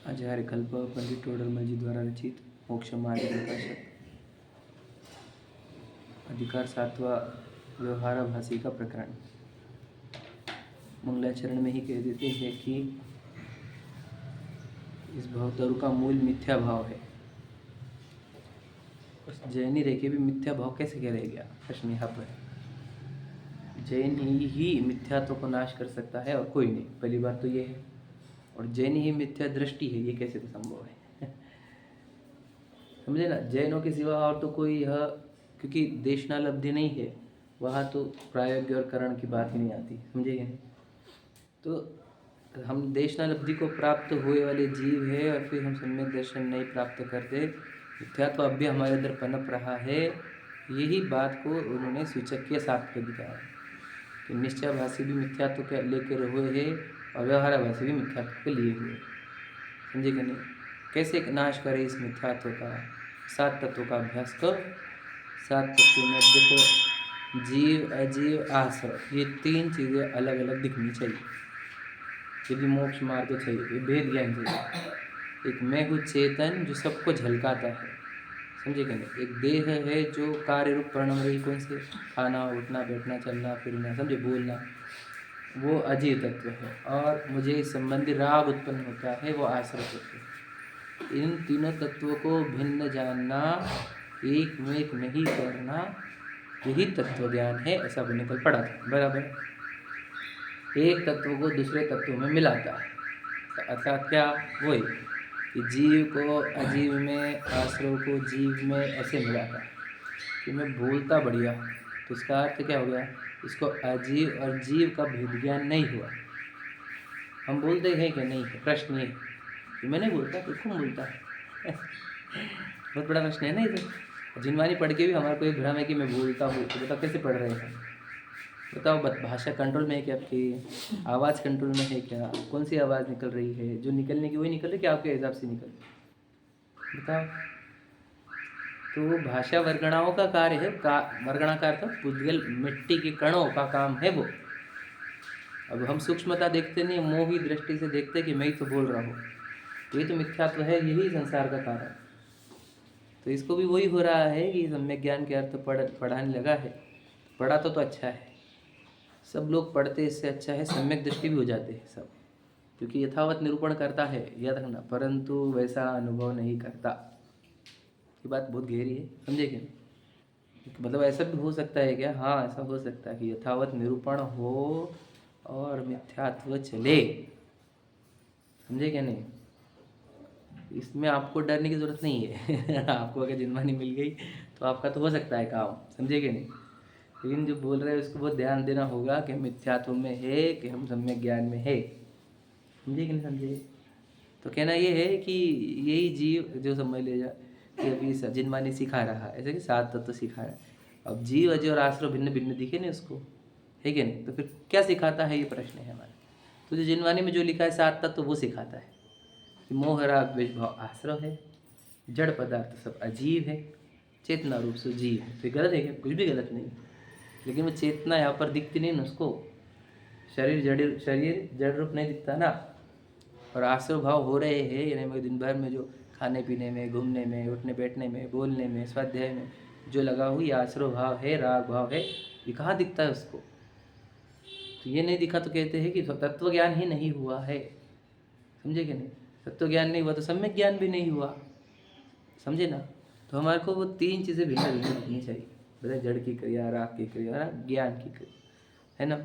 आचार्य कल्प पंडित टोडरमल जी द्वारा रचित मोक्ष मार्ग प्रकाशक अधिकार 7वां व्यवहाराभासी का प्रकरण। मंगलाचरण में ही कह देते हैं कि इस भवतरु का मूल मिथ्या भाव है। उस जैनी रेखे भी मिथ्या भाव कैसे कह रह गया, प्रश्न यहाँ पर। जैन ही मिथ्यात्व को नाश कर सकता है और कोई नहीं, पहली बात तो ये है। और जैन ही मिथ्या दृष्टि है, ये कैसे तो संभव है। समझे ना, जैनों के सिवा और तो कोई यह, क्योंकि देशनालब्धि नहीं है वहाँ तो प्रायोग्य और करण की बात ही नहीं आती, समझे नहीं। तो हम देशनालब्धि को प्राप्त हुए वाले जीव है और फिर हम सम्यक दर्शन नहीं प्राप्त करते, मिथ्यात्व अब भी हमारे अंदर पनप रहा है। यही बात को उन्होंने सूचक के साथ कर दिखाया कि निश्चयभाषी भी मिथ्यात्व के लेकर हुए है और व्यवहाराभासी भी मिथ्यात्व के लिए हुए, समझे कि नहीं। कैसे नाश करें इस मिथ्यात्व का, 7 तत्वों का अभ्यास कर। 7 तत्वों में देखो, जीव अजीव आश्रय, ये 3 चीज़ें अलग अलग दिखनी चाहिए यदि मोक्ष मार्ग चाहिए, ये भेद ज्ञान चाहिए। एक मैं हूँ चेतन जो सबको झलकाता है, समझे कि नहीं। एक देह है जो कार्य रूप परिणाम रही, कौन से, खाना उठना बैठना चलना फिरना, समझे, बोलना, वो अजीव तत्व है। और मुझे इस संबंधी राग उत्पन्न होता है, वो आश्रय तत्व है। इन तीनों तत्वों को भिन्न जानना, एक में एक नहीं करना, यही तत्व ज्ञान है। ऐसा हमने कल पढ़ा था, बराबर। एक तत्व को दूसरे तत्व में मिलाता है, अर्थात क्या, वही कि जीव को अजीव में, आश्रय को जीव में ऐसे मिलाता है कि मैं बोलता बढ़िया, तो उसका अर्थ क्या हो गया, इसको अजीव और जीव का भेद ज्ञान नहीं हुआ। हम बोलते हैं कि नहीं है, प्रश्न ये कि मैं नहीं बोलता तो कौन बोलता है। बहुत बड़ा प्रश्न है ना ये तो। जिनवानी पढ़ के भी हमारे को ये भ्रम है कि मैं बोलता हूँ, तो बताओ कैसे पढ़ रहे हैं, बताओ। भाषा कंट्रोल में है क्या आपकी, आवाज़ कंट्रोल में है क्या, कौन सी आवाज़ निकल रही है, जो निकलने की वही निकल रही, क्या आपके हिसाब से निकल रही, बताओ। तो भाषा वर्गणाओं का कार्य है, वर्गणा का अर्थ पुद्गल मिट्टी के कणों का काम है वो। अब हम सूक्ष्मता देखते नहीं, मोही दृष्टि से देखते कि मैं ही तो बोल रहा हूँ, ये तो मिथ्यात्व है, यही संसार का कारण। तो इसको भी वही हो रहा है कि सम्यक ज्ञान के अर्थ पढ़ाने लगा है। पढ़ा तो अच्छा है, सब लोग पढ़ते, इससे अच्छा है सम्यक दृष्टि भी हो जाते हैं सब, क्योंकि यथावत निरूपण करता है, याद रखना, परंतु वैसा अनुभव नहीं करता। ये बात बहुत गहरी है, समझे क्या। मतलब ऐसा भी हो सकता है क्या, हाँ ऐसा हो सकता है कि यथावत निरूपण हो और मिथ्यात्व चले, समझे क्या नहीं। इसमें आपको डरने की ज़रूरत नहीं है। आपको अगर जिनवानी मिल गई तो आपका तो हो सकता है काम, समझे कि नहीं। लेकिन जो बोल रहे हैं उसको बहुत ध्यान देना होगा कि हम मिथ्यात्व में है कि हम सम्यक ज्ञान में है, समझे कि नहीं समझे। तो कहना ये है कि यही जीव जो समझ ले जा कि अभी जिनवानी सिखा रहा है, ऐसे कि 7 तत्व सिखा रहा है। अब जीव अजय और आश्रय भिन्न भिन्न दिखे नहीं उसको, है कि नहीं। तो फिर क्या सिखाता है, ये प्रश्न है हमारा। तो जो जिनवानी में जो लिखा है 7 तत्व, वो सिखाता है कि मोह राग द्वेष भाव आश्रय है, जड़ पदार्थ सब अजीव है, चेतना रूप से जीव है। तो गलत है क्या, कुछ भी गलत नहीं। लेकिन वो चेतना यहाँ पर दिखती नहीं ना उसको, शरीर जड़ रूप नहीं दिखता ना। और आश्रय भाव हो रहे हैं, यानी मैं दिन भर में जो खाने पीने में, घूमने में, उठने बैठने में, बोलने में, स्वाध्याय में जो लगा हुआ, ये आश्रय भाव है, राग भाव है। ये कहाँ दिखता है उसको, तो ये नहीं दिखा तो कहते हैं कि तत्व ज्ञान ही नहीं हुआ है, समझे कि नहीं। तत्व ज्ञान नहीं हुआ तो सम्यक ज्ञान भी नहीं हुआ, समझे ना। तो हमारे को वो 3 चीज़ें भिन्न भिन्न दिखनी चाहिए, बताए, जड़ की क्रिया, राग की क्रिया, ज्ञान की क्रिया, है ना।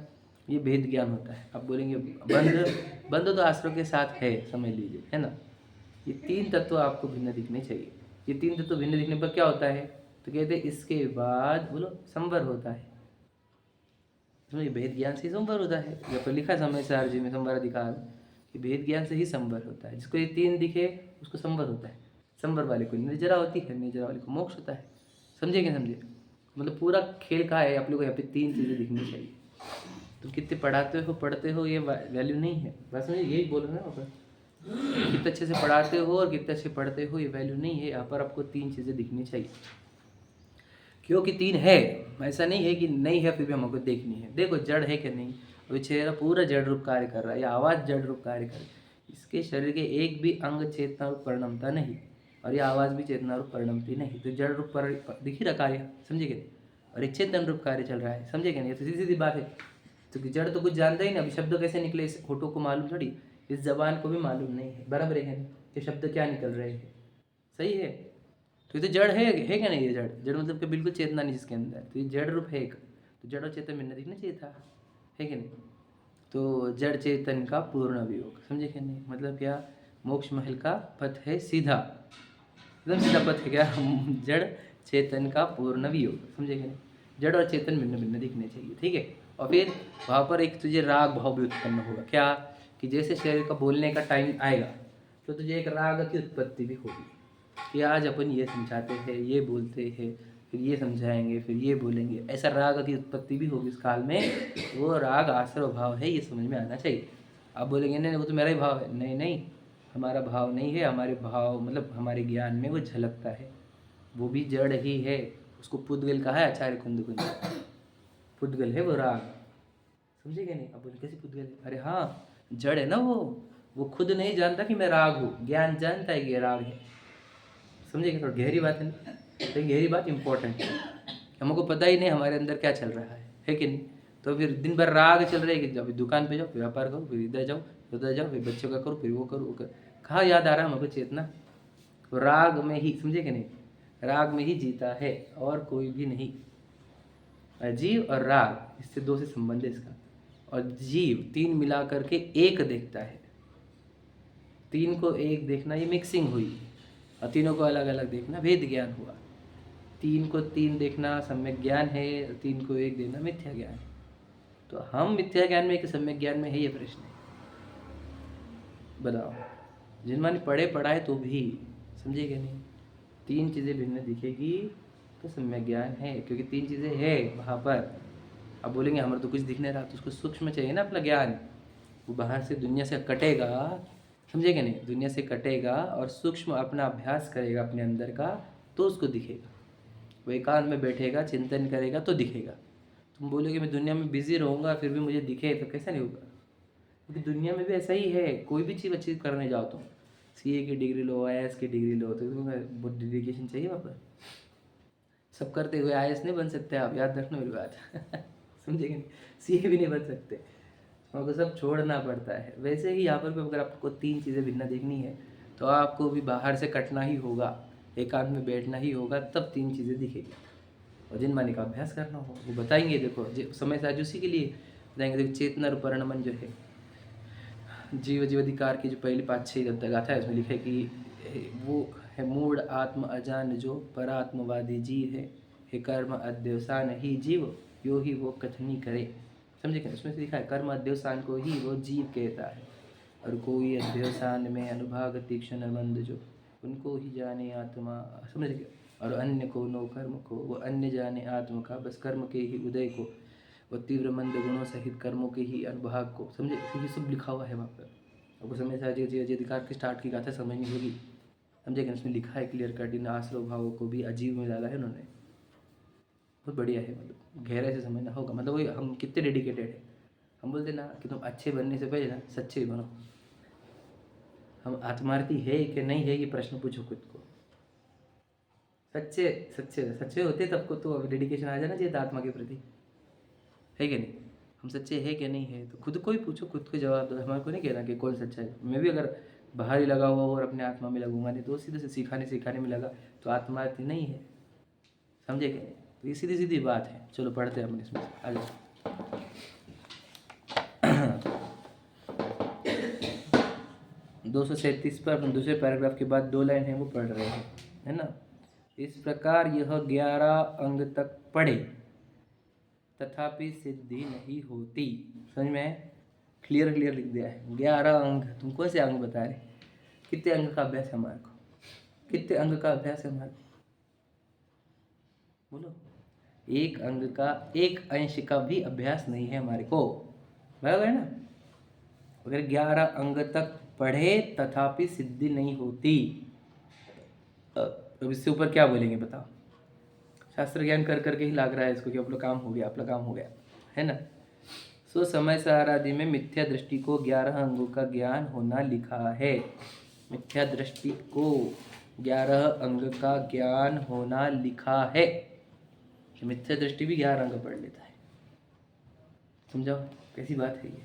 ये भेद ज्ञान होता है। अब बोलेंगे बंध तो आश्रय के साथ है, समझ लीजिए, है ना। ये 3 तत्व आपको भिन्न दिखने चाहिए। ये 3 तत्व भिन्न दिखने पर क्या होता है, तो कहते हैं इसके बाद बोलो संवर होता है। तो ये भेद ज्ञान से ही संवर होता है, जब पर लिखा समय सार जी में संवर अधिकार कि भेद ज्ञान से ही संवर होता है। जिसको ये 3 दिखे उसको संवर होता है, संवर वाले को निर्जरा होती है, निर्जरा वाले को मोक्ष होता है, समझे क्या समझे। मतलब पूरा खेल का है, आप लोग को यहाँ पे 3 चीज़ें दिखनी चाहिए। तो कितने पढ़ते हो ये वैल्यू नहीं है, बस मुझे यही बोल रहे हैं ना। कितने अच्छे से पढ़ाते हो और कितने अच्छे पढ़ते हो, ये वैल्यू नहीं है। यहाँ पर आपको 3 चीज़ें दिखनी चाहिए, क्योंकि 3 है, ऐसा नहीं है कि नहीं है फिर भी हमको देखनी है। देखो जड़ है कि नहीं, अभी चेहरा पूरा जड़ रूप कार्य कर रहा है, या आवाज़ जड़ रूप कार्य कर रही है, इसके शरीर के एक भी अंग चेतना रूप परिणमता नहीं, और ये आवाज़ भी चेतना रूप परिणमती नहीं। तो जड़ रूप पर दिख ही रहा कार्य, समझे क्या? और एक चेतन रूप कार्य चल रहा है, समझे क्या? नहीं, तो सीधी सीधी बात है। तो जड़ तो कुछ जानता ही नहीं, अभी शब्द कैसे निकले इस होठों को मालूम थोड़ी, इस जबान को भी मालूम नहीं है, बराबर है क्या? कि शब्द क्या निकल रहे हैं, सही है? तो ये तो जड़ है क्या नहीं? ये जड़ जड़ मतलब कि बिल्कुल चेतना नहीं जिसके अंदर, तो ये जड़ रूप है एक। तो जड़ और चेतन मिलना दिखना चाहिए था, है कि नहीं? तो जड़ चेतन का पूर्ण वियोग, समझे क्या नहीं? मतलब क्या? मोक्ष महल का पथ है सीधा, एकदम सीधा पथ है क्या? जड़ चेतन का पूर्ण वियोग, समझे क्या नहीं? जड़ और चेतन भिन्न भिन्न दिखने चाहिए, ठीक है? और फिर वहाँ पर एक तुझे राग भाव भी उत्पन्न होगा, क्या? कि जैसे शरीर का बोलने का टाइम आएगा तो तुझे एक राग की उत्पत्ति भी होगी कि आज अपन ये समझाते हैं, ये बोलते हैं, फिर ये समझाएंगे, फिर ये बोलेंगे, ऐसा राग की उत्पत्ति भी होगी इस काल में। वो राग आश्रव भाव है, ये समझ में आना चाहिए। आप बोलेंगे नहीं वो तो मेरा ही भाव है, नहीं नहीं, हमारा भाव नहीं है, हमारे भाव मतलब हमारे ज्ञान में वो झलकता है, वो भी जड़ ही है। उसको पुद्गल कहा है आचार्य कुंद कुंज, पुद्गल है वो राग, समझे क्या नहीं? अब बोले कैसे पुद्गल है? अरे हाँ, जड़ है ना वो खुद नहीं जानता कि मैं राग हूँ, ज्ञान जानता है कि ये राग है, समझे क्या? थोड़ा गहरी बात है ना, तो गहरी बात इंपॉर्टेंट है। हमको पता ही नहीं हमारे अंदर क्या चल रहा है कि नहीं? तो फिर दिन भर राग चल रहा है कि जब दुकान पे जाओ, फिर व्यापार करो, फिर इधर जाओ उधर जाओ, फिर बच्चों का करो, फिर वो करो वो करो, कहाँ याद आ रहा है हमको चेतना? तो राग में ही, समझे कि नहीं? राग में ही जीता है और कोई भी नहीं। जीव और राग, इससे दो से संबंध है इसका। और जीव तीन मिला करके एक देखता है, तीन को एक देखना ये मिक्सिंग हुई, और तीनों को अलग अलग देखना वेद ज्ञान हुआ। तीन को तीन देखना सम्यक ज्ञान है, तीन को एक देखना मिथ्या ज्ञान है। तो हम मिथ्या ज्ञान में कि सम्यक ज्ञान में है, ये प्रश्न है। बताओ, जिन्होंने पढ़े पढ़ाए तो भी, समझे क्या नहीं? तीन चीज़ें भिन्न दिखेगी तो सम्यक ज्ञान है, क्योंकि तीन चीज़ें है वहाँ पर। अब बोलेंगे हमारा तो कुछ दिख नहीं रहा, तो उसको सूक्ष्म चाहिए ना अपना ज्ञान, वो बाहर से दुनिया से कटेगा, समझे क्या नहीं? दुनिया से कटेगा और सूक्ष्म अपना अभ्यास करेगा अपने अंदर का, तो उसको दिखेगा। वो एकांत में बैठेगा, चिंतन करेगा तो दिखेगा। तुम बोलोगे मैं दुनिया में बिजी रहूँगा फिर भी मुझे दिखे, तो कैसा नहीं होगा? क्योंकि दुनिया में भी ऐसा ही है, कोई भी चीज़ अच्छी करने जाओ तुम, सीए की डिग्री लो, आईएएस की डिग्री लो, तो तुम्हें बहुत डेडिकेशन चाहिए वहाँ पर। सब करते हुए आईएएस नहीं बन सकते आप, याद रखना मेरी बात। समझेंगे नहीं? सीए भी नहीं बन सकते, हमको सब छोड़ना पड़ता है। वैसे ही यहाँ पर भी अगर आपको तीन चीज़ें भिन्न देखनी है तो आपको भी बाहर से कटना ही होगा, एकांत में बैठना ही होगा, तब तीन चीज़ें दिखेगी। और जिन मानी का अभ्यास करना हो वो बताएंगे। देखो समय से आज उसी के लिए बताएंगे। देखो चेतना और परिणमन जो है, जीव जीवाधिकार की जो पहली 5-6 गाथा है उसमें लिखा है कि वो है मूढ़ आत्म अजान जो परात्मवादी जीव है, हे कर्म अध्यवसान ही जीव यो ही वो कथनी करे। समझे क्या? उसमें से लिखा है कर्म अध्यवसान को ही वो जीव कहता है, और कोई अध्यवसान में अनुभाग तीक्ष्ण बंद जो उनको ही जाने आत्मा, समझ गए? और अन्य को नो कर्म को, वो अन्य जाने आत्मा का, बस कर्म के ही उदय को, वो तीव्र मंद गुणों सहित कर्मों के ही अनुभाग को, समझे? ये सब लिखा हुआ है वहाँ पर। आपको समय से अधिकार की स्टार्ट की गाथा समझनी होगी, समझे क्या? उसमें लिखा है क्लियर कट, इन आश्रव भावों को भी अजीब में डाला है उन्होंने, बहुत बढ़िया है। मतलब गहराई से समझना होगा, मतलब वही हम कितने डेडिकेटेड है। हम बोलते ना कि तुम अच्छे बनने से पहले ना सच्चे बनो। हम आत्मार्थी है कि नहीं है ये प्रश्न पूछो खुद को। सच्चे सच्चे सच्चे होते तब को तो डेडिकेशन आ जाना चाहिए था आत्मा के प्रति, है कि नहीं? हम सच्चे हैं कि नहीं है, तो खुद को ही पूछो, खुद को जवाब दो। हमारे को नहीं कहना कि कौन सच्चा है। मैं भी अगर बाहर ही लगा हुआ और अपने आत्मा में लगूंगा नहीं, तो सीधे से सिखाने में लगा तो आत्मार्थी नहीं है, समझे क्या? तो ये सीधी सीधी बात है। चलो पढ़ते हैं हम इसमें आगे। 237 पर अपन दूसरे पैराग्राफ के बाद 2 लाइन है वो पढ़ रहे हैं, है ना? इस प्रकार यह 11 अंग तक पढ़े तथापि सिद्धि नहीं होती। समझ में? क्लियर लिख दिया है। 11 अंग, तुम कौन से अंग बता रहे? कितने अंग का अभ्यास है हमारे को? कितने अंग का अभ्यास है हमारे को? बोलो। एक अंग का, एक अंश का भी अभ्यास नहीं है हमारे को, बराबर है ना? अगर 11 अंग तक पढ़े तथापि सिद्धि नहीं होती, अब इससे ऊपर क्या बोलेंगे बताओ? शास्त्र ज्ञान कर करके ही लग रहा है इसको कि अपना काम हो गया, अपना काम हो गया, है ना? सो समय सार आदि में मिथ्या दृष्टि को 11 अंगों का ज्ञान होना लिखा है। मिथ्या दृष्टि को 11 अंग का ज्ञान होना लिखा है। मिथ्या दृष्टि भी 11 अंग पढ़ लेता है। समझाओ कैसी बात है ये?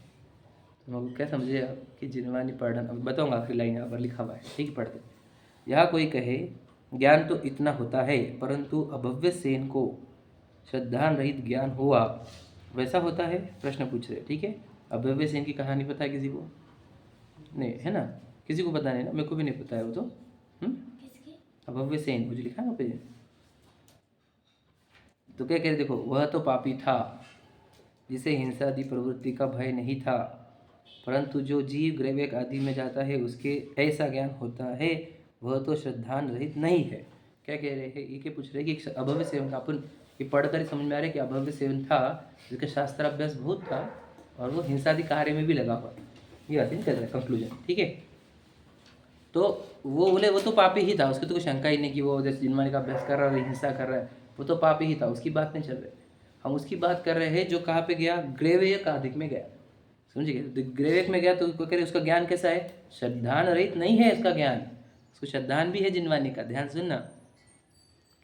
तुम लोग क्या समझे आप कि जिनवानी पढ़ना? बताऊंगा आखिरी लाइन यहाँ पर लिखा हुआ है, ठीक पढ़ते। यहाँ कोई कहे ज्ञान तो इतना होता है, परंतु अभव्य सेन को श्रद्धान रहित ज्ञान हुआ, वैसा होता है? प्रश्न पूछ रहे, ठीक है। अभव्य सेन की कहानी पता है किसी को? नहीं है ना, किसी को पता नहीं ना, मेरे को भी नहीं पता है वो तो। अभव्य सेन मुझे लिखा है वहाँ पे। तो क्या कह रहे, देखो, वह तो पापी था जिसे हिंसा आदि प्रवृत्ति का भय नहीं था, परंतु जो जीव ग्रैवेक आदि में जाता है उसके ऐसा ज्ञान होता है, वह तो श्रद्धान रहित नहीं है। क्या कह रहे हैं, ये क्या पूछ रहे हैं कि अभव्य सेवन का, अपन ये पढ़कर ही समझ में आ रहा है कि अभव्य सेवन था जिसका शास्त्राभ्यास बहुत था और वो हिंसादि कार्य में भी लगा हुआ। ये बात नहीं चल रहा है, कंक्लूजन, ठीक है। तो वो बोले वो तो पापी ही था, उसकी तो कोई शंका ही नहीं कि वो जैसे जिनमानी का अभ्यास कर रहा है, हिंसा कर रहा है, वो तो पापी ही था, उसकी बात नहीं चल रही। हम उसकी बात कर रहे हैं जो कहाँ पे गया, ग्रैवेक आदि में गया। समझिए, तो ग्रैवेक में गया तो कह रहे उसका ज्ञान कैसा है? श्रद्धान रहित नहीं है उसका ज्ञान, उसको श्रद्धान भी है जिनवानी का। ध्यान सुनना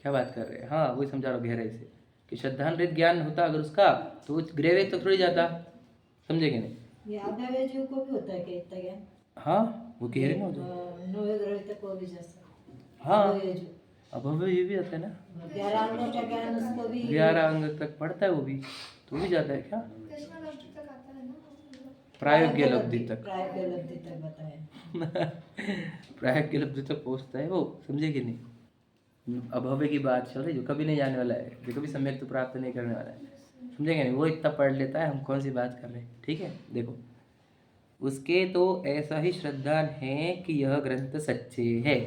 क्या बात कर रहे हैं। हाँ वही समझा रहा हूँ गहराई से कि श्रद्धान रहित ज्ञान होता अगर उसका, तो वो ग्रैवेक तो थोड़ी जाता। समझेंगे नहीं? ये अभव्य जीव को भी होता है क्या इतना ज्ञान? हाँ वो कह रहे ना, नवे ग्रह तक को भी जैसा। हाँ अभव्य जीव, अभव्य ये भी आता है ना, 11 अंगों का ज्ञान उसको भी 11 अंग तक पढ़ता है वो भी, तो भी जाता है क्या? प्रायोग्य लब्धि तक, प्रायोग्य लब्धि तक बताया। प्रायोग्य लब्धि तक पहुँचता है वो। समझे कि नहीं? अभव्य की बात चल रही, जो कभी नहीं जाने वाला है, जो कभी सम्यक तो प्राप्त नहीं करने वाला है। समझेंगे नहीं? वो इतना पढ़ लेता है, हम कौन सी बात कर रहे हैं, ठीक है। देखो, उसके तो ऐसा ही श्रद्धा है कि यह ग्रंथ सच्चे है।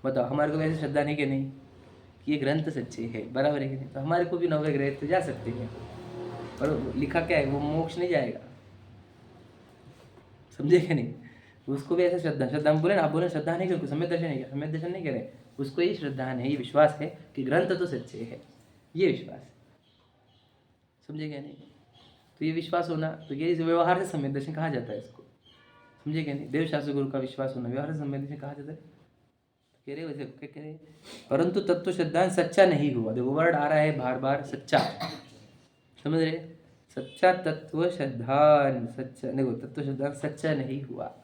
बताओ, हमारे को वैसे श्रद्धा नहीं कि नहीं कि ये ग्रंथ सच्चे है, बराबर है कि नहीं? तो हमारे को भी नवे ग्रह तो जा सकते हैं, पर लिखा क्या है, वो मोक्ष नहीं जाएगा। समझे कि नहीं? उसको भी ऐसा श्रद्धा हम बोले ना, आप बोले श्रद्धा नहीं करें, समय दर्शन नहीं किया, समय दर्शन नहीं करें, उसको ये श्रद्धा है, ये विश्वास है कि ग्रंथ तो सच्चे है, ये विश्वास है। समझे क्या नहीं? तो ये विश्वास होना, तो ये इस व्यवहार से समय दर्शन कहा जाता है इसको। समझे क्या नहीं? देवशास्त्र गुरु का विश्वास होना व्यवहार से समय दर्शन कहा जाता है। कह रहे वैसे क्या कह रहे, परंतु तत्व श्रद्धान सच्चा नहीं हुआ। देखो वर्ड आ रहा है बार बार, सच्चा। समझ रहे? सच्चा तत्व श्रद्धान, सच्चा देखो, तत्व श्रद्धान सच्चा नहीं हुआ।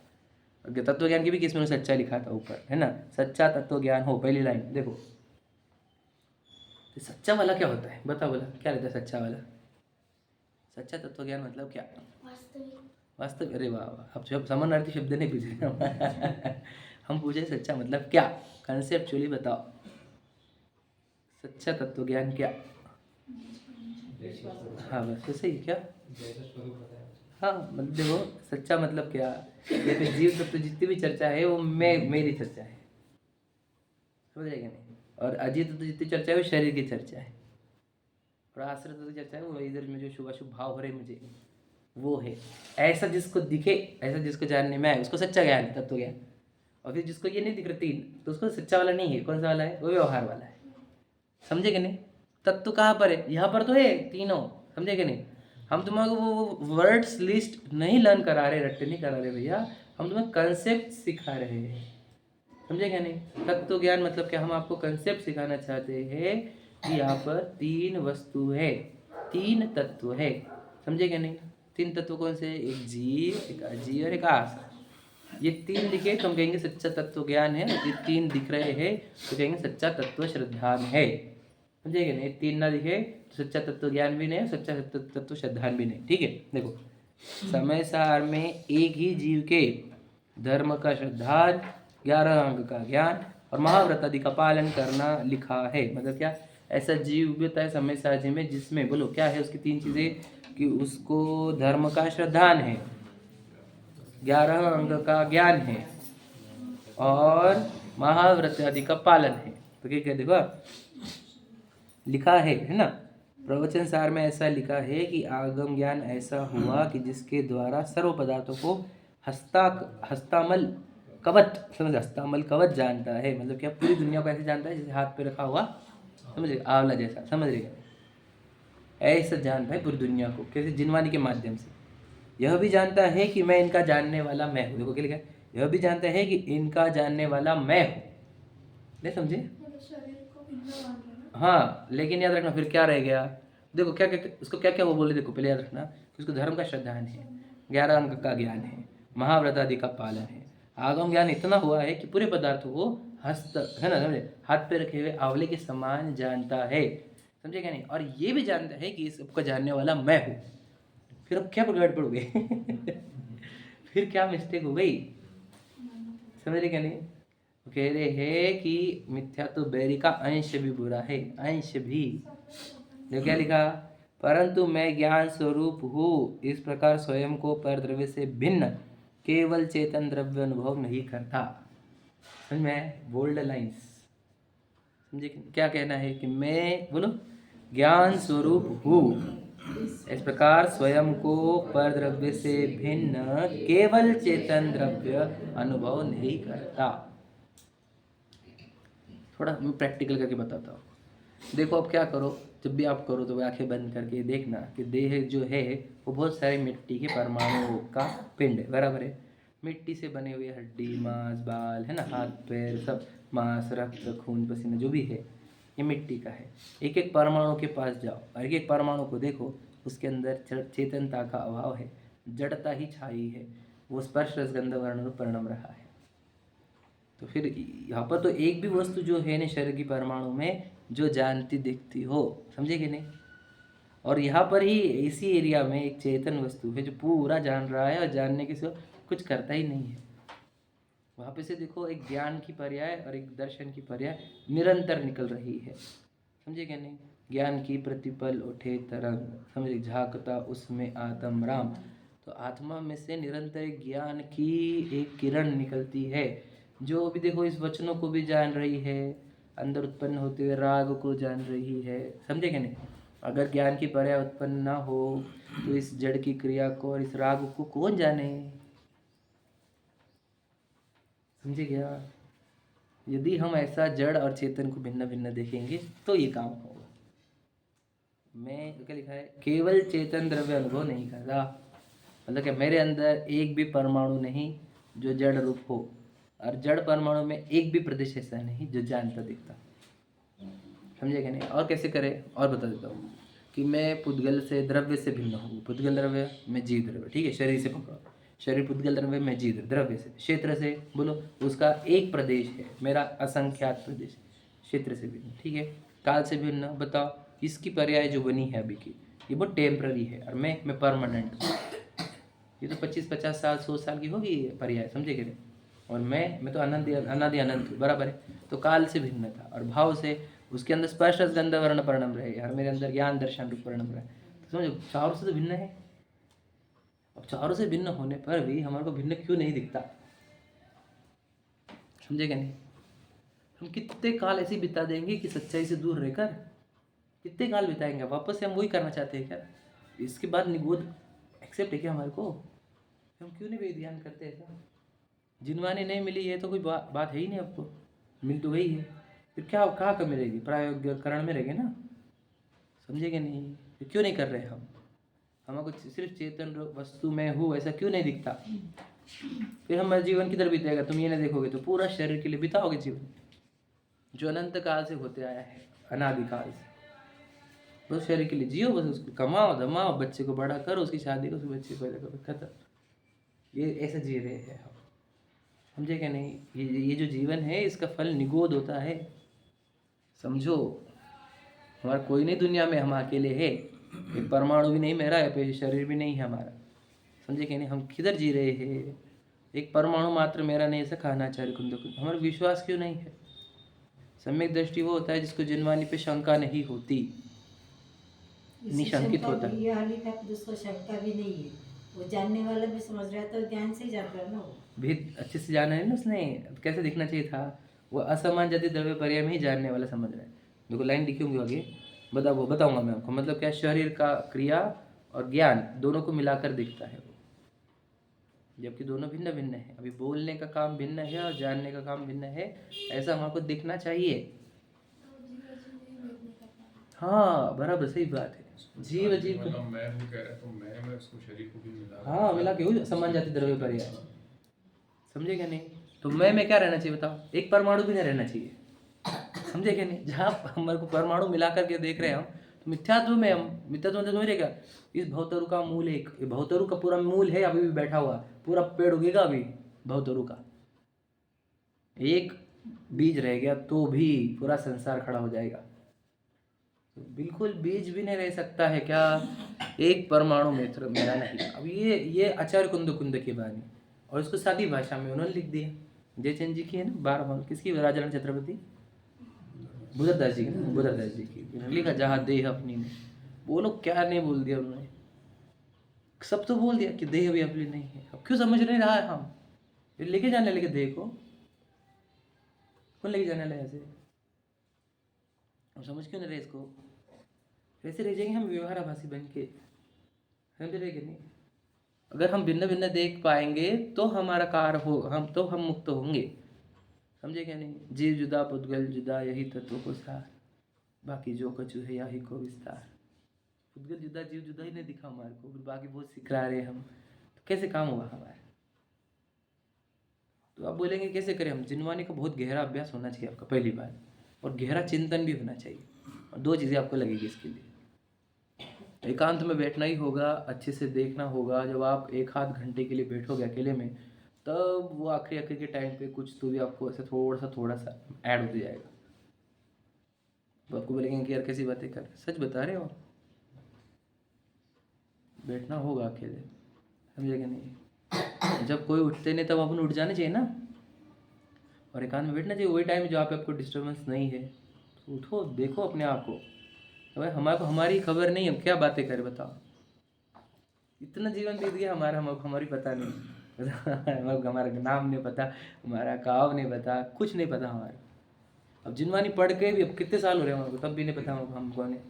तत्व ज्ञान की भी किसमें सच्चा लिखा था ऊपर, है ना? सच्चा तत्व ज्ञान हो, पहली लाइन देखो। तो सच्चा वाला क्या होता है बता, बोला क्या रहता है सच्चा वाला? सच्चा तत्व ज्ञान मतलब क्या? वास्तविक। अरे वाह वाह, अब जब समानार्थी शब्द नहीं पूछे हम पूछे सच्चा मतलब क्या, कंसेप्चुअली बताओ। सच्चा तत्व ज्ञान क्या? हाँ बस तो सही क्या? हाँ मतलब देखो, सच्चा मतलब क्या, ये तो जीव तत्व जितनी भी चर्चा है वो मेरी चर्चा है। समझ रहे क्या नहीं? और अजीत तत्व जितनी चर्चा है वो शरीर की चर्चा है, और आश्रित तत्व चर्चा है वो इधर में जो शुभ अशुभ भाव हो रहे मुझे, वो है। ऐसा जिसको दिखे, ऐसा जिसको जानने में आए, उसको सच्चा ज्ञान है, तत्व ज्ञान। और फिर जिसको ये नहीं दिख रहा तीन, तो उसको सच्चा वाला नहीं है। कौन सा वाला है? वो व्यवहार वाला है। समझे कि नहीं? तत्व कहाँ पर है? यहाँ पर तो है तीनों। समझे कि नहीं? हम तुम्हें वो वर्ड्स लिस्ट नहीं लर्न करा रहे, रट्टे नहीं करा रहे भैया, हम तुम्हें कंसेप्ट सिखा रहे हैं। समझे क्या नहीं? तत्व ज्ञान मतलब क्या, हम आपको कंसेप्ट सिखाना चाहते हैं कि यहाँ पर तीन वस्तु है, तीन तत्व है। समझे क्या नहीं? तीन तत्व कौन से? एक जीव, एक अजीव और एक आस। ये तीन दिखे तो हम कहेंगे सच्चा तत्व ज्ञान है। ये तीन दिख रहे हैं तो कहेंगे सच्चा तत्व श्रद्धान है। समझे क्या नहीं? तीन ना दिखे तो सच्चा तत्व ज्ञान भी नहीं, सच्चा तत्व श्रद्धान भी नहीं। ठीक है, देखो, समय सार में एक ही जीव के धर्म का श्रद्धान, 11 अंग का ज्ञान और महाव्रत आदि का पालन करना लिखा है। मतलब क्या? ऐसा जीव भी होता है समय सार में जिसमें, बोलो क्या है उसकी तीन चीजें, कि उसको धर्म का श्रद्धान है, 11 अंग का ज्ञान है और महाव्रत आदि का पालन है। तो क्या क्या देखो लिखा है ना? प्रवचन सार में ऐसा लिखा है कि आगम ज्ञान ऐसा हुआ कि जिसके द्वारा सर्व पदार्थों को हस्तामल कवच, समझ, हस्तामल कवच जानता है। मतलब क्या? पूरी दुनिया को ऐसे जानता है जैसे हाथ पे रखा हुआ, समझ रहे, आंवला जैसा। समझ रहे? ऐसा जानता है पूरी दुनिया को, कैसे? जिनवानी के माध्यम से। यह भी जानता है कि मैं इनका जानने वाला मैं हूँ। देखो क्या लिखा है, यह भी जानता है कि इनका जानने वाला मैं हूँ। नहीं समझे? शरीर को भिन्न मान लेना। हाँ, लेकिन याद रखना फिर क्या रह गया, देखो क्या क्या उसको क्या क्या वो बोले, देखो पहले याद रखना कि उसको धर्म का श्रद्धान है, 11 अंक का ज्ञान है, महाव्रत आदि का पालन है, आगम ज्ञान इतना हुआ है कि पूरे पदार्थों को हस्त है ना, समझे, हाथ पे रखे हुए आंवले के समान जानता है, समझे क्या नहीं, और ये भी जानता है कि इस सबका जानने वाला मैं हूँ। फिर अब क्या गड़बड़ हो गई फिर क्या मिस्टेक हो गई, समझ रहे क्या नहीं? वो कह रहे हैं कि मिथ्या तो बैरी का अंश भी बुरा है, अंश भी। देखो क्या लिखा, परंतु मैं ज्ञान स्वरूप हूँ, इस प्रकार स्वयं को पर द्रव्य से भिन्न केवल चेतन द्रव्य अनुभव नहीं करता। समझ में? बोल्ड लाइंस, समझे क्या कहना है कि मैं बोलो ज्ञान स्वरूप हूँ, इस प्रकार स्वयं को पर द्रव्य से भिन्न केवल चेतन द्रव्य अनुभव नहीं करता। थोड़ा मैं प्रैक्टिकल करके बताता हूँ। देखो अब क्या करो, जब भी आप करो तो आंखें बंद करके देखना कि देह जो है वो बहुत सारे मिट्टी के परमाणुओं का पिंड है, बराबर है। मिट्टी से बने हुए हड्डी, मांस, बाल है ना, हाथ पैर सब, मांस, रक्त, खून, पसीना जो भी है ये मिट्टी का है। एक एक परमाणु के पास जाओ और एक एक परमाणु को देखो, उसके अंदर चेतनता का अभाव है, जड़ता ही छाई है, वो स्पर्श रसगंध वर्ण रूप परिणम रहा है। तो फिर यहाँ पर तो एक भी वस्तु जो है ना शरीर की परमाणु में जो जानती दिखती हो, समझे कि नहीं? और यहाँ पर ही इसी एरिया में एक चेतन वस्तु है जो पूरा जान रहा है और जानने के सिवा कुछ करता ही नहीं है। वहाँ पे से देखो एक ज्ञान की पर्याय और एक दर्शन की पर्याय निरंतर निकल रही है, समझे क्या नहीं? ज्ञान की प्रतिपल उठे तरंग, समझे, झांकता उसमें आत्म राम। तो आत्मा में से निरंतर ज्ञान की एक किरण निकलती है, जो भी देखो इस वचनों को भी जान रही है, अंदर उत्पन्न होते हुए राग को जान रही है, समझे क्या नहीं? अगर ज्ञान की पर्याय उत्पन्न ना हो तो इस जड़ की क्रिया को और इस राग को कौन जाने, समझे क्या? यदि हम ऐसा जड़ और चेतन को भिन्न भिन्न देखेंगे तो ये काम होगा। मैं क्या लिखा है, केवल चेतन द्रव्य अनुभव नहीं कर रहा, मतलब क्या मेरे अंदर एक भी परमाणु नहीं जो जड़ रूप हो, और जड़ परमाणु में एक भी प्रदेश ऐसा नहीं जो जानता दिखता, समझे क्या नहीं? और कैसे करें, और बता देता हूँ कि मैं पुद्गल से द्रव्य से भिन्न हूँ, पुद्गल द्रव्य मैं जीव द्रव्य, ठीक है, शरीर से पकड़ो, शरीर पुद्गल द्रव्य मैं जीव द्रव्य से, क्षेत्र से बोलो उसका एक प्रदेश है, मेरा असंख्यात प्रदेश, क्षेत्र से भिन्न, ठीक है। काल से भिन्न, बताओ इसकी पर्याय जो बनी है अभी की, ये बहुत टेम्पररी है, और मैं परमानेंट हूँ। ये तो 25-50 साल 100 साल की होगी ये पर्याय, समझे कि नहीं? और मैं तो अनादि अनंत हूँ, बराबर है। तो काल से भिन्न था, और भाव से उसके अंदर स्पर्श गंध वर्ण परिणम रहे, और मेरे अंदर ज्ञान दर्शन रूप परिणम रहे, तो समझो चारों से तो भिन्न है। अब चारों से भिन्न होने पर भी हमारे को भिन्न क्यों नहीं दिखता, समझे क्या नहीं? हम कितने काल ऐसे बिता देंगे कि सच्चाई से दूर रहकर, कितने काल बिताएंगे, वापस से हम वही करना चाहते हैं क्या? इसके बाद निगोद एक्सेप्ट है क्या हमारे को? हम क्यों नहीं ध्यान करते ऐसा? जिनवानी नहीं मिली है तो कोई बात है ही नहीं, आपको मिल तो गई है, फिर क्या कहाँ कमी रहेगी, प्रायोगिकरण में रहेगी ना, समझेंगे नहीं? फिर क्यों नहीं कर रहे हम? हमको सिर्फ चेतन वस्तु में हूँ ऐसा क्यों नहीं दिखता? फिर हम जीवन किधर बीतेगा, तुम ये नहीं देखोगे तो पूरा शरीर के लिए बिताओगे जीवन जो अनंत काल से होते आया है, अनादिकाल से। तो शरीर के लिए जियो, बस उसको कमाओ धमाओ, बच्चे को बड़ा करो, उसकी शादी करो, उसके बच्चे पैदा करो, खत्म। ये ऐसा जी रहे हैं हम, समझे क्या नहीं? ये जो जीवन है इसका फल निगोद होता है, समझो। हमारा कोई नहीं दुनिया में, हम अकेले है, एक परमाणु भी नहीं मेरा है, शरीर भी नहीं है हमारा, समझे क्या नहीं? हम किधर जी रहे हैं? एक परमाणु मात्र मेरा नहीं, ऐसा खानाचार्य कुंद, हमारा विश्वास क्यों नहीं है? सम्यक दृष्टि वो होता है जिसको जिनवानी पे शंका नहीं होती, निशंकित होता है। ये हाली तक जिसको शंका भी नहीं है, वो जानने वाला भी समझ रहा है, तो ज्ञान से ही जान रहा है ना वो। भी अच्छे से जाना है ना उसने, कैसे दिखना चाहिए था? वो असमान जाति द्रव्य पर्याय में ही जानने वाला समझ रहा है। देखो लाइन लिखी होंगी आगे, बताऊंगा मैं आपको, मतलब क्या, शरीर का क्रिया और ज्ञान दोनों को मिलाकर दिखता है वो, जबकि दोनों भिन्न भिन्न है। अभी बोलने का काम भिन्न है और जानने का काम भिन्न है, ऐसा हमारे को दिखना चाहिए। हाँ बराबर, सही बात है। जीव अजीब को- मतलब मैं वो कह रहा तो मैं उसको शरीर को भी मिला हाँ मिला के हुई सम्मान जाति द्रव्य पर्याय, समझे क्या नहीं? तो मैं में क्या रहना चाहिए बताओ? एक परमाणु भी नहीं रहना चाहिए, समझे क्या नहीं? जहाँ हमारे को परमाणु मिला करके देख रहे हैं हम, तो मिथ्यात्व में हम, मिथ्यात्व में समझ रहे क्या? इस भवतरु का मूल एक, ये भवतरु का पूरा मूल है, अभी भी बैठा हुआ, पूरा पेड़ उगेगा अभी भवतरु का, एक बीज रह गया तो भी पूरा संसार खड़ा हो जाएगा। तो बिल्कुल बीज भी नहीं रह सकता है क्या? एक परमाणु मित्र मेरा नहीं। अब ये आचार्य कुंद की वाणी, और इसको सादी भाषा में उन्होंने लिख दिया। जयचंद जी की है ना 12 किसकी? राजाराम छत्रपति बुद्धदास जी की, बुद्धदास जी की उन्होंने लिखा जहाँ देह अपनी में। वो लोग क्या नहीं बोल दिया उन्होंने, सब तो बोल दिया कि देह भी अपनी नहीं है। अब क्यों समझ नहीं रहा है हम? ये लेके जाने लगे देह को, कौन लेके जाने लगे ऐसे? हम समझ क्यों नहीं रहे इसको? वैसे रह जाएंगे हम व्यवहाराभासी बन के, समझ रहे कि नहीं? अगर हम भिन्न भिन्न देख पाएंगे तो हमारा कार्य हो, हम मुक्त होंगे, समझे क्या नहीं? जीव जुदा पुद्गल जुदा, यही तत्व को सार, बाकी जो कछु है यही को विस्तार। पुद्गल जुदा जीव जुदा ही नहीं दिखा हमारे को, बाकी बहुत सिखला रहे हम, तो कैसे काम होगा हमारा? तो आप बोलेंगे कैसे करें हम? जिनवानी का बहुत गहरा अभ्यास होना चाहिए आपका, पहली बात, और गहरा चिंतन भी होना चाहिए। और 2 चीज़ें आपको लगेगी इसके लिए, एकांत में बैठना ही होगा, अच्छे से देखना होगा। जब आप 1 आध घंटे के लिए बैठोगे अकेले में, तब वो आखिरी के टाइम पे कुछ तो भी आपको ऐसे थोड़ा सा ऐड होते जाएगा। तो आपको बोलेंगे कि यार कैसी बातें कर, सच बता रहे हो। बैठना होगा अकेले, समझे कि नहीं? जब कोई उठते नहीं तब अपन उठ जाना चाहिए ना, और एकांत में बैठना चाहिए। वही टाइम जो आप आपको डिस्टर्बेंस नहीं है, तो उठो, देखो अपने आप को। तो भाई हमारे को हमारी खबर नहीं, हम क्या बातें करें बताओ? इतना जीवन बीत गया हमारा, हमारी पता नहीं हमारा नाम नहीं पता, हमारा गाँव नहीं पता, कुछ नहीं पता हमारा। अब जिनवानी पढ़ के भी अब कितने साल हो रहे हैं हमारे को, तब भी नहीं पता हम कौन है।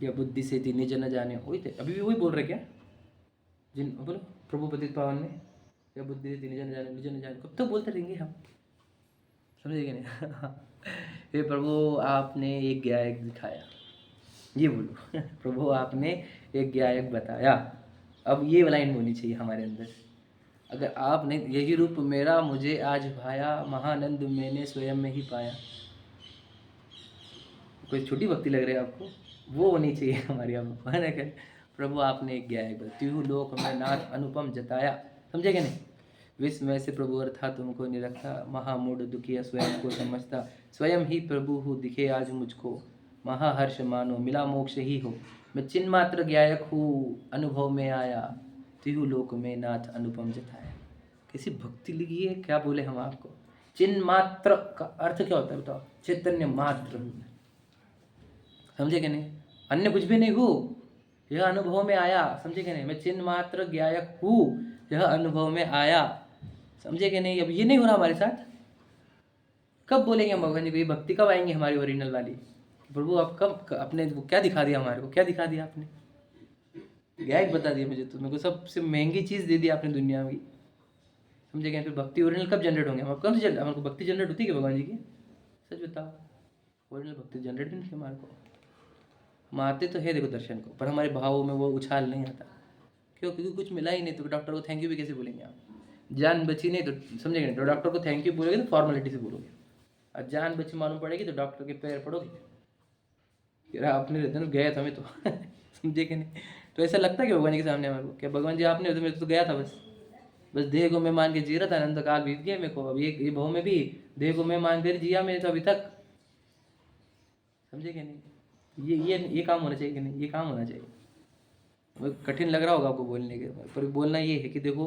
या बुद्धि से थी निज न जाने, वही थे, अभी भी वही बोल रहे क्या? जिन बोलो प्रभु पतित पावन ने, या बुद्धि से थी निज न जाने, निज न जाने, कब तक बोलते रहेंगे हम, समझेंगे नहीं? हे प्रभु आपने एक गायक दिखाया, ये बोलो प्रभु आपने एक गायक बताया। अब ये लाइन होनी चाहिए हमारे अंदर। अगर आपने यही रूप मेरा मुझे आज भाया, महानंद मैंने स्वयं में ही पाया। कोई छोटी भक्ति लग रही है आपको? वो होनी चाहिए हमारी, हम है ना? क्या प्रभु आपने एक गायक बताया, लोक में नाथ अनुपम जताया, समझे क्या नहीं? विस्मय से प्रभु अर्था तुमको निरखा, महामूढ़ दुखिया स्वयं को समझता, स्वयं ही प्रभु हो दिखे आज मुझको, महाहर्ष मानो मिला मोक्ष ही हो, मैं चिन्ह मात्र गायक हूँ अनुभव में आया, तिहु लोक में नाथ अनुपम जताया। कैसी भक्ति लिखी है, क्या बोले हम आपको? चिन्ह मात्र का अर्थ क्या होता है बताओ? चैतन्य मात्र, समझे कि नहीं? अन्य कुछ भी नहीं हूँ, यह अनुभव में आया, समझे कि नहीं? मैं चिन्ह मात्र गायक हूँ, यह अनुभव में आया, समझे कि नहीं? अब ये नहीं हो रहा हमारे साथ। कब बोलेंगे हम भगवान जी को? ये भक्ति कब आएंगे हमारी ओरिजिनल वाली? प्रभु आप कब अपने वो क्या दिखा दिया हमारे को? क्या दिखा दिया आपने? गायक बता दिया मुझे, तो मेरे को सबसे महंगी चीज़ दे दी आपने दुनिया में, समझे क्या? फिर भक्ति ओरिजिनल कब जनरेट होंगे? हम कब से हमारे को भक्ति जनरेट होती है क्या भगवान जी की? सच बताओ, ओरिजिनल भक्ति जनरेट नहीं थी हमारे को। हम आते तो है देखो दर्शन को, पर हमारे भावों में वो उछाल नहीं आता। क्यों? क्योंकि कुछ मिला ही नहीं, तो डॉक्टर को थैंक यू भी कैसे बोलेंगे आप? जान बची नहीं तो समझेंगे, तो डॉक्टर को थैंक यू बोलोगे तो फॉर्मेलिटी से बोलोगे, और जान बची मालूम पड़ेगी तो डॉक्टर के पैर पड़ोगे, यार आपने रहते ना गया था मैं तो समझे कि नहीं? तो ऐसा लगता है कि भगवान जी के सामने हमारे को, क्या भगवान जी आपने तो मेरे तो गया था, बस देह को मैं मान के जी रहा था, अनंत काल बीत गया मेरे को, अब ये भाव में भी देह को मैं मान कर जिया मैंने तो अभी तक, समझे कि नहीं? ये काम होना चाहिए कि नहीं? ये काम होना चाहिए। वो कठिन लग रहा होगा आपको बोलने के, पर बोलना ये है कि देखो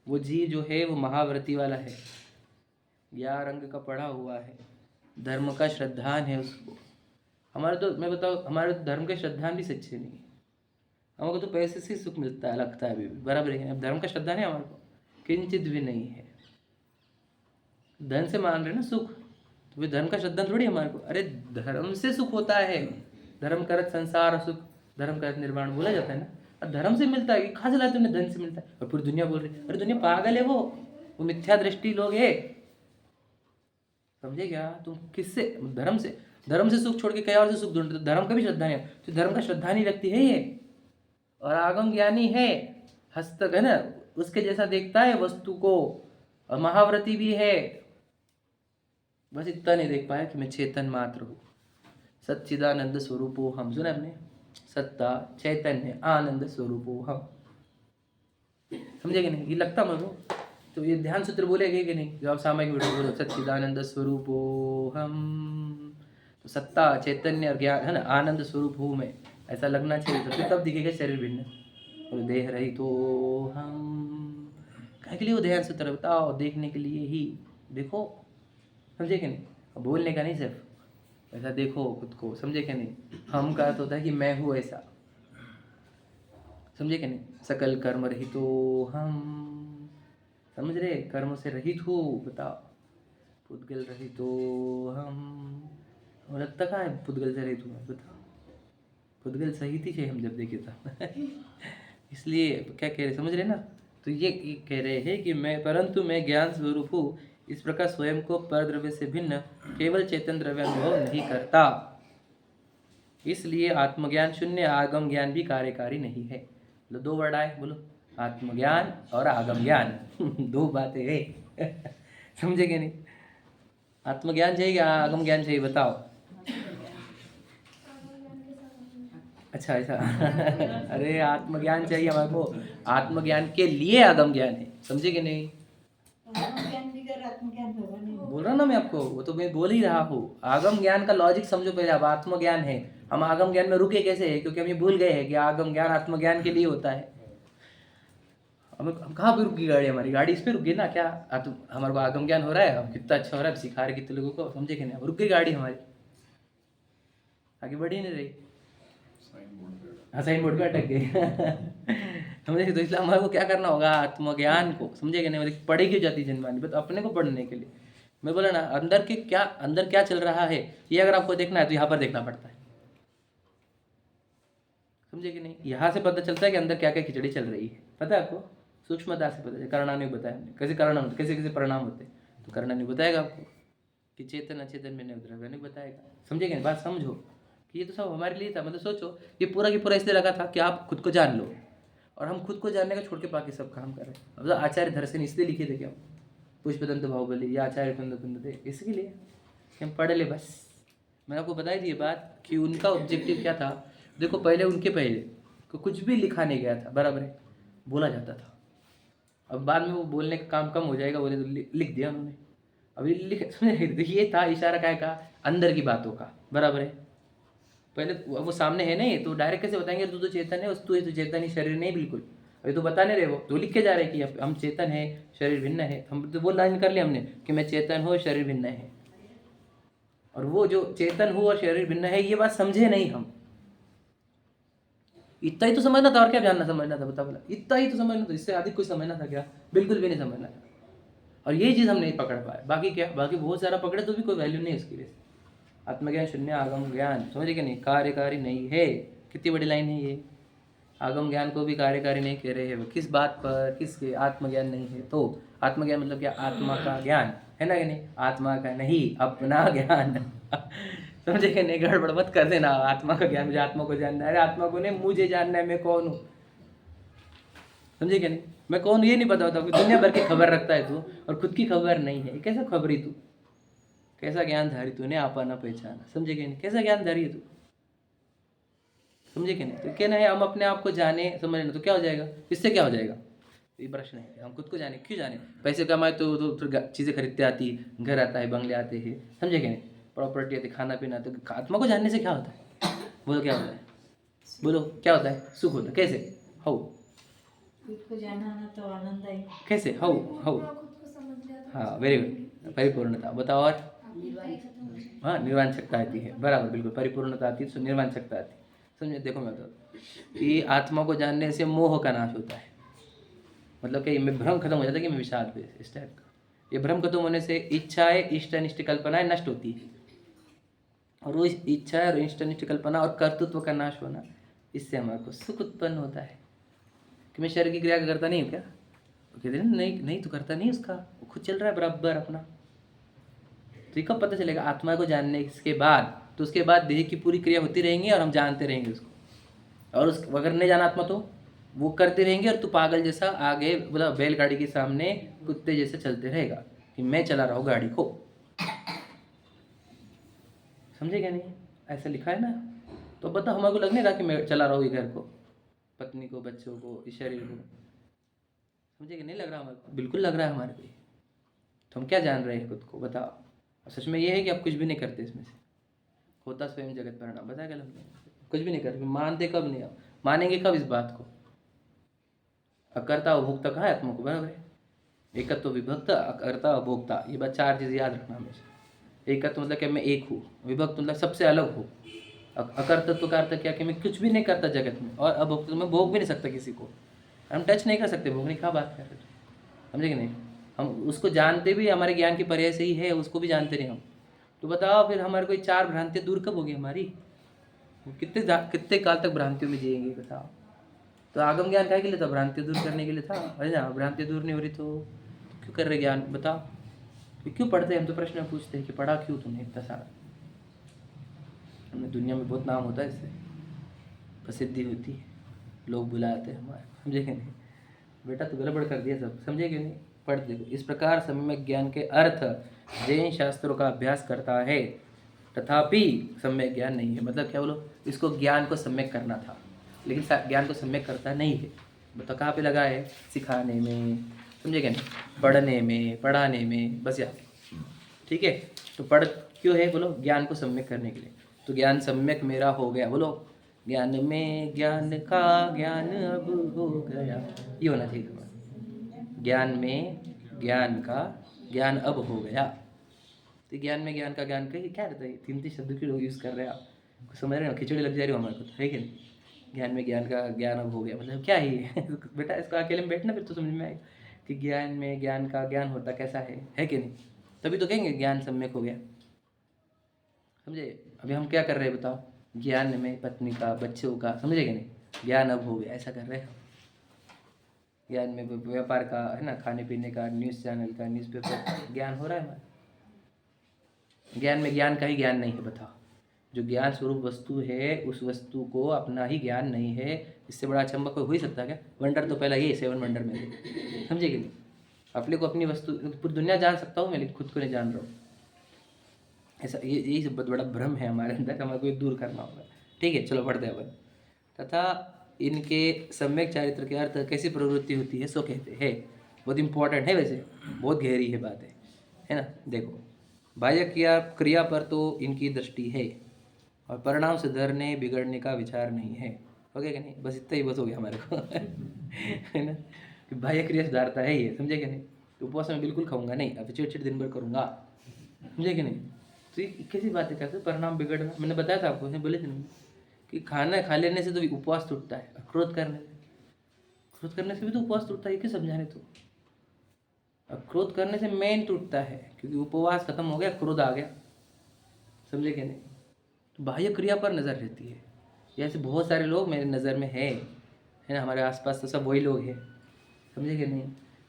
वो जीव जो है वो महाव्रती वाला है, 11 रंग का पढ़ा हुआ है, धर्म का श्रद्धान है उसको। हमारे तो मैं बताओ, हमारे तो धर्म के श्रद्धान भी सच्चे नहीं है, हमको तो पैसे से सुख मिलता है, लगता है अभी भी बराबर है। अब धर्म का श्रद्धान है हमारे को किंचित भी नहीं है, धन से मान रहे ना सुख, तो फिर धर्म का श्रद्धान थोड़ी हमारे को। अरे धर्म से सुख होता है, धर्म करत संसार सुख, धर्म करत निर्वाण बोला जाता है ना, और धर्म से मिलता है। कहाँ से लाते उन्हें? धन से मिलता है। और पूरी दुनिया बोल रही है अरे दुनिया पागल है, वो मिथ्या दृष्टि लोग है, समझे क्या तुम? किससे? धर्म से। धर्म से सुख छोड़ के कहीं और से सुख ढूंढते, तो धर्म का भी श्रद्धा नहीं है, तो धर्म का श्रद्धा नहीं रखती है ये। और आगम ज्ञानी है, हस्तक है ना, उसके जैसा देखता है वस्तु को, और महाव्रती भी है, बस इतना नहीं देख पाया कि मैं चेतन मात्र हूँ, सच्चिदानंद स्वरूपो हम। सुना आपने, सत्ता चैतन्य आनंद स्वरूपो हम, समझे कि नहीं? ये लगता मुझे, तो ये ध्यान सूत्र बोलेगे कि नहीं? जब आप सामयिक वीडियो बोलो सच्चिदानंद स्वरूपो हम, तो सत्ता चैतन्य और ज्ञान है ना, आनंद स्वरूप हूँ मैं, ऐसा लगना चाहिए, तो फिर तब दिखेगा शरीर भिन्न और देह रही तो हम। कहे के लिए वो ध्यान सूत्र बताओ, देखने के लिए ही देखो, समझे कि नहीं? बोलने का नहीं, सिर्फ ऐसा देखो खुद को, समझे कि नहीं? हम का अर्थ होता है कि मैं हूँ ऐसा, समझे कि नहीं? सकल कर्म रहित हो हम, समझ रहे? कर्म से रहित हो, बताओ। पुद्गल रहित हो हम, और लगता कहाँ है पुद्गल से रहित हूँ, बताओ। पुद्गल सहित ही है हम जब देखे था इसलिए क्या कह रहे, समझ रहे ना? तो ये कह रहे हैं कि मैं, परंतु मैं ज्ञान स्वरूप हूँ, इस प्रकार स्वयं को पर द्रव्य से भिन्न केवल चेतन द्रव्य अनुभव नहीं करता, इसलिए आत्मज्ञान शून्य, आगम ज्ञान भी कार्यकारी नहीं है। लो दो वर्ड आए, बोलो, आत्मज्ञान और आगम ज्ञान दो बातें है समझे कि नहीं? आत्मज्ञान चाहिए या आगम ज्ञान चाहिए, बताओ। अच्छा ऐसा अरे आत्मज्ञान चाहिए हमारे को, आत्मज्ञान के लिए आगम ज्ञान है, समझे कि नहीं? आत्मज्ञान बगैर आत्मज्ञान होगा नहीं। बोल रहा ना मैं आपको, वो तो मैं बोल ही रहा हूँ। आगम ज्ञान का लॉजिक समझो पहले, अब आत्मज्ञान है, हम आगम ज्ञान में रुके कैसे है? क्योंकि हम ये भूल गए हैं कि आगम ज्ञान आत्मज्ञान के लिए होता है। हम कहाँ पे रुकी गाड़ी, हमारी गाड़ी इस पे रुक गई ना क्या? हमारे को आगम ज्ञान हो रहा है, अब कितना अच्छा हो रहा है, सिखा रहे कितने लोगों को, समझे कि नहीं? अब रुक गई गाड़ी हमारी, आगे बढ़ ही नहीं रही। हाँ, साइन बोर्ड पे अटक गई समझे? तो इसलिए हमारे को क्या करना होगा, आत्मज्ञान को, समझे कि नहीं? मतलब पढ़ी क्यों जाती जनमानी, बस अपने को पढ़ने के लिए। मैं बोला ना, अंदर क्या चल रहा है, ये अगर आपको देखना है तो यहाँ पर देखना पड़ता है, समझे कि नहीं? यहाँ से पता चलता है कि अंदर क्या क्या खिचड़ी चल रही है, पता है आपको, सूक्ष्मता से पता है। करणानु बताया हमने, कैसे परिणाम होते, कैसे कैसे परिणाम होते, तो करणानु बताएगा आपको कि चेतन अचेतन में द्रव्य नहीं बताएगा, समझे कि नहीं? बात समझो कि ये तो सब हमारे लिए था। मतलब सोचो, ये पूरा की पूरा इसलिए लगा था कि आप खुद को जान लो, और हम खुद को जानने का छोड़ के बाकी सब काम कर रहे हैं। अब आचार्य दर्शन इसलिए लिखे थे क्या, पुष्पदंत बाहुबली या आचार्य कुंद थे, इसके लिए कि हम पढ़ ले बस। मैंने आपको बताई थी ये बात कि उनका ऑब्जेक्टिव क्या था। देखो, पहले कुछ भी लिखा नहीं गया था, बराबर है, बोला जाता था। अब बाद में वो बोलने का काम कम हो जाएगा, बोले तो लिख दिया उन्होंने। अभी ये था इशारा क्या का, अंदर की बातों का, बराबर है। पहले वो सामने है नहीं, तो डायरेक्ट कैसे बताएंगे तू तो चेतन है, तू है तो चेतन ही, शरीर नहीं बिल्कुल। अभी तो बताने रहे, वो तो लिख के जा रहे कि हम चेतन है, शरीर भिन्न है। हम तो वो लाइन कर लिया हमने कि मैं चेतन हूँ, शरीर भिन्न है। और वो जो चेतन हूँ और शरीर भिन्न है, ये बात समझे नहीं हम। इतना ही तो समझना था, और क्या जानना समझना था, बता बोला, इतना ही तो समझना था, इससे अधिक कुछ समझना था क्या? बिल्कुल भी नहीं समझना था। और यही चीज़ हम नहीं पकड़ पाए। बाकी क्या, बाकी बहुत सारा पकड़े तो भी कोई वैल्यू नहीं उसके लिए। आत्मज्ञान शून्य, आगम ज्ञान, समझे कि नहीं, कार्यकारी नहीं है। कितनी बड़ी लाइन है ये। आगम ज्ञान को भी कार्यकारी नहीं कह रहे हैं। वो किस बात पर, किसके? आत्मज्ञान नहीं है तो आत्मज्ञान मतलब क्या? आत्मा का ज्ञान है ना कि नहीं? आत्मा का नहीं, अपना ज्ञान समझे कि नहीं? गड़बड़ मत कर देना। आत्मा का ज्ञान, मुझे आत्मा को जानना है। अरे आत्मा को नहीं, मुझे जानना है, मैं कौन हूँ, समझे कि नहीं? मैं कौन ये नहीं पता होता। दुनिया भर की खबर रखता है तू, और खुद की खबर नहीं है। कैसा खबरी तू, कैसा ज्ञानधारी तूने आपना पहचाना, समझे कि नहीं? कैसा ज्ञानधारी है तू, समझे कि नहीं? तो कहना है हम अपने आप को जाने, समझ तो क्या हो जाएगा, इससे क्या हो जाएगा? ये प्रश्न है। हम खुद को जाने, क्यों जाने? पैसे कमाए तो फिर चीज़ें खरीदते आती, घर आता है, बंगले आते हैं, समझे कि नहीं? प्रॉपर्टी आती, खाना पीना। तो आत्मा को जानने से क्या होता है? बोलो क्या होता है? बोलो क्या होता है? सुख होता है। कैसे? हो खुद को जाना ना तो आनंद है। कैसे? हो पूरा खुद को समझ लिया तो हाँ, वेरी गुड, परिपूर्णता। बताओ और। हाँ, निर्वाण शक्ति आती है, बराबर, बिल्कुल परिपूर्णता आती है तो निर्वाण शक्ति आती है। समझे? देखो मैं बताता हूँ कि आत्मा को जानने से मोह का नाश होता है। मतलब कि मैं भ्रम खत्म हो जाता है कि मैं विषाद पे, इस टाइप का। ये भ्रम खत्म होने से इच्छाएं, इष्ट अनिष्ट कल्पनाएं नष्ट होती है। और वो इच्छा और इष्ट अनिष्ट कल्पना और कर्तृत्व का नाश होना, इससे हमारे को सुख उत्पन्न होता है। कि मैं शरीर की क्रिया करता नहीं हूँ क्या? कहते हैं नहीं तो करता नहीं, उसका वो खुद चल रहा है बराबर अपना। तो ये कब पता चलेगा? आत्मा को जानने के बाद तो उसके बाद देह की पूरी क्रिया होती रहेंगी और हम जानते रहेंगे उसको। और उस अगर नहीं जाना आत्मा तो वो करते रहेंगे और तू पागल जैसा आगे मतलब बैलगाड़ी के सामने कुत्ते जैसे चलते रहेगा कि मैं चला रहा हूँ गाड़ी को। समझे क्या नहीं? ऐसा लिखा है ना। तो बता हमारे को लगने रहा कि मैं चला रहा हूँ ये घर को, पत्नी को, बच्चों को, इस शरीर को। समझे कि नहीं लग रहा हमारे को? बिल्कुल लग रहा है हमारे को। तो हम क्या जान रहे हैं खुद को? बताओ। और सच में ये है कि आप कुछ भी नहीं करते इसमें से। होता स्वयं जगत परिणाम। बताया क्या हमने? कुछ भी नहीं करते। मानते कब नहीं आप? मानेंगे कब इस बात को? अकर्ता उपभोक्ता कहा है आत्मा को? बराबर है। एकत्व विभक्त, अकर्ता अभोक्ता, ये बात 4 चीज़ याद रखना हमेशा। एकत्व मतलब कि मैं एक हूँ, विभक्त मतलब सबसे अलग हूँ, अकर्तत्व का अर्थ क्या कि मैं कुछ भी नहीं करता जगत में, और अभोक्तत्व में भोग भी नहीं सकता किसी को। हम टच नहीं कर सकते, भोगने की क्या बात कर रहे हैं? समझे कि नहीं? हम उसको जानते भी हमारे ज्ञान की पर्याय से ही है, उसको भी जानते नहीं हम। तो बताओ फिर हमारे कोई 4 भ्रांतियाँ दूर कब होगी हमारी? कितने काल तक भ्रांतियों में जिएंगे बताओ? तो आगम ज्ञान क्या के लिए था? भ्रांति दूर करने के लिए था। अरे ना, भ्रांति दूर नहीं हो रही तो क्यों कर रहे ज्ञान? बताओ। क्यों पढ़ते हैं? हम तो प्रश्न पूछते हैं कि पढ़ा क्यों तुमने इतना सारा? हमें दुनिया में बहुत नाम होता है, इससे प्रसिद्धि होती है, लोग बुलाते हैं हमारे। समझे कि नहीं? बेटा तो गड़बड़ कर दिया सब। समझे कि नहीं? पढ़ देखो। इस प्रकार सम्यक ज्ञान के अर्थ जैन शास्त्रों का अभ्यास करता है, तथापि सम्यक ज्ञान नहीं है। मतलब क्या बोलो? इसको ज्ञान को सम्यक करना था, लेकिन ज्ञान को सम्यक करता नहीं है। बताओ कहाँ पे लगा है? सिखाने में। समझे क्या नहीं? पढ़ने में, पढ़ाने में, बस यार। ठीक है। तो पढ़ क्यों है बोलो? ज्ञान को सम्यक करने के लिए। तो ज्ञान सम्यक मेरा हो गया, बोलो ज्ञान में ज्ञान का ज्ञान अब हो गया, ये होना चाहिए तुम्हारा। ज्ञान में ज्ञान का ज्ञान अब हो गया। तो ज्ञान में ज्ञान का ज्ञान का क्या रहता है? 3 शब्द क्यों यूज़ कर रहे हैं आप? कुछ समझ रहे हो? खिचड़ी लग जा रही हो हमारे को, है कि नहीं? ज्ञान में ज्ञान का ज्ञान अब हो गया मतलब क्या है? बेटा इसको अकेले में बैठना फिर तो समझ में आएगा कि ज्ञान में ज्ञान का ज्ञान होता कैसा है कि नहीं? तभी तो कहेंगे ज्ञान सम्यक हो गया। समझे? अभी हम क्या कर रहे हैं बताओ? ज्ञान में पत्नी का, बच्चों का, समझे कि नहीं? ज्ञान अब हो गया, ऐसा कर रहे हैं हम। ज्ञान में व्यापार का है ना, खाने पीने का, न्यूज़ चैनल का, न्यूज़पेपर का ज्ञान हो रहा है हमारा। ज्ञान में ज्ञान का ही ज्ञान नहीं है। बताओ, जो ज्ञान स्वरूप वस्तु है उस वस्तु को अपना ही ज्ञान नहीं है। इससे बड़ा अचंबा कोई हो ही सकता है क्या? वंडर तो पहला ये 7 वंडर में है। समझे कि नहीं? अपने को अपनी वस्तु पूरी दुनिया जान सकता हूँ मैं, लेकिन खुद को नहीं जान रहा हूँ। ऐसा यही सब बहुत बड़ा भ्रम है हमारे अंदर, हमारे को दूर करना होगा। ठीक है, चलो पढ़ते हैं अपन। तथा इनके सम्यक चारित्र के अर्थ कैसी प्रवृत्ति होती है सो कहते हैं। बहुत इंपॉर्टेंट है, वैसे बहुत गहरी है बात है ना। देखो, बाह्य क्रिया पर तो इनकी दृष्टि है और परिणाम सुधरने बिगड़ने का विचार नहीं है। हो गया कि नहीं? बस इतना ही बस हो गया हमारे को। है ना, कि बाह्य क्रिया सुधारता है ये। समझे कि नहीं? तो उपवास में बिल्कुल खाऊंगा नहीं, अब चिड़चिड़ दिन भर करूँगा। समझे कि नहीं? तो ये कैसी बातें करते? परिणाम बिगड़ना, मैंने बताया था आपको, बोले थे ना कि खाना खा लेने से तो उपवास टूटता है, क्रोध करने से भी तो उपवास टूटता है। ये क्यों समझाने? तो अब क्रोध करने से मेन टूटता है, क्योंकि उपवास खत्म हो गया, क्रोध आ गया। समझे कि नहीं? तो बाह्य क्रिया पर नज़र रहती है। ऐसे बहुत सारे लोग मेरे नज़र में है ना, हमारे आसपास तो सब वही लोग हैं। समझे कि नहीं?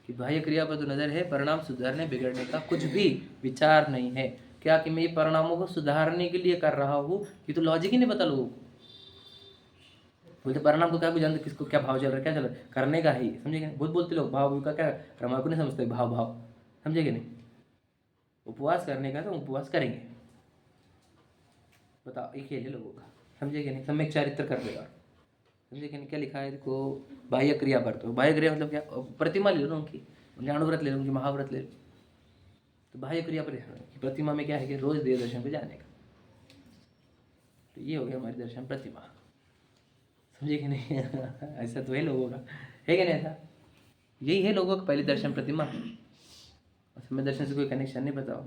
कि बाह्य क्रिया पर तो नज़र है, परिणाम सुधारने बिगड़ने का कुछ भी विचार नहीं है। क्या कि मैं ये परिणामों को सुधारने के लिए कर रहा हूँ? ये तो लॉजिक ही नहीं पता लोगों को। बोलते परिणाम को क्या भी जानते, किसको क्या भाव चल रहा है, क्या चल रहा है, करने का ही। समझे कि नहीं? बहुत बोलते लोग भाव का क्या, हमारे को नहीं समझते भाव। समझे कि नहीं? उपवास करने का तो उपवास करेंगे। बताओ, एक खेल है लोगों का। समझे कि नहीं? सम्यक चारित्र कर लेगा। समझे कि नहीं? क्या लिखा है देखो, बाह्य क्रिया पर तो, बाह्य क्रिया मतलब क्या? प्रतिमा ले लो उनकी, ज्ञानव्रत ले लो, उनकी महाव्रत ले लो। तो बाह्य क्रिया पर प्रतिमा में क्या है कि रोज देव दर्शन पे जाने का। तो ये हो गया हमारी दर्शन प्रतिमा। समझे कि नहीं? ऐसा तो है लोगों का, है कि नहीं? ऐसा यही है लोगों का, पहले दर्शन प्रतिमा। समय दर्शन से कोई कनेक्शन नहीं। बताओ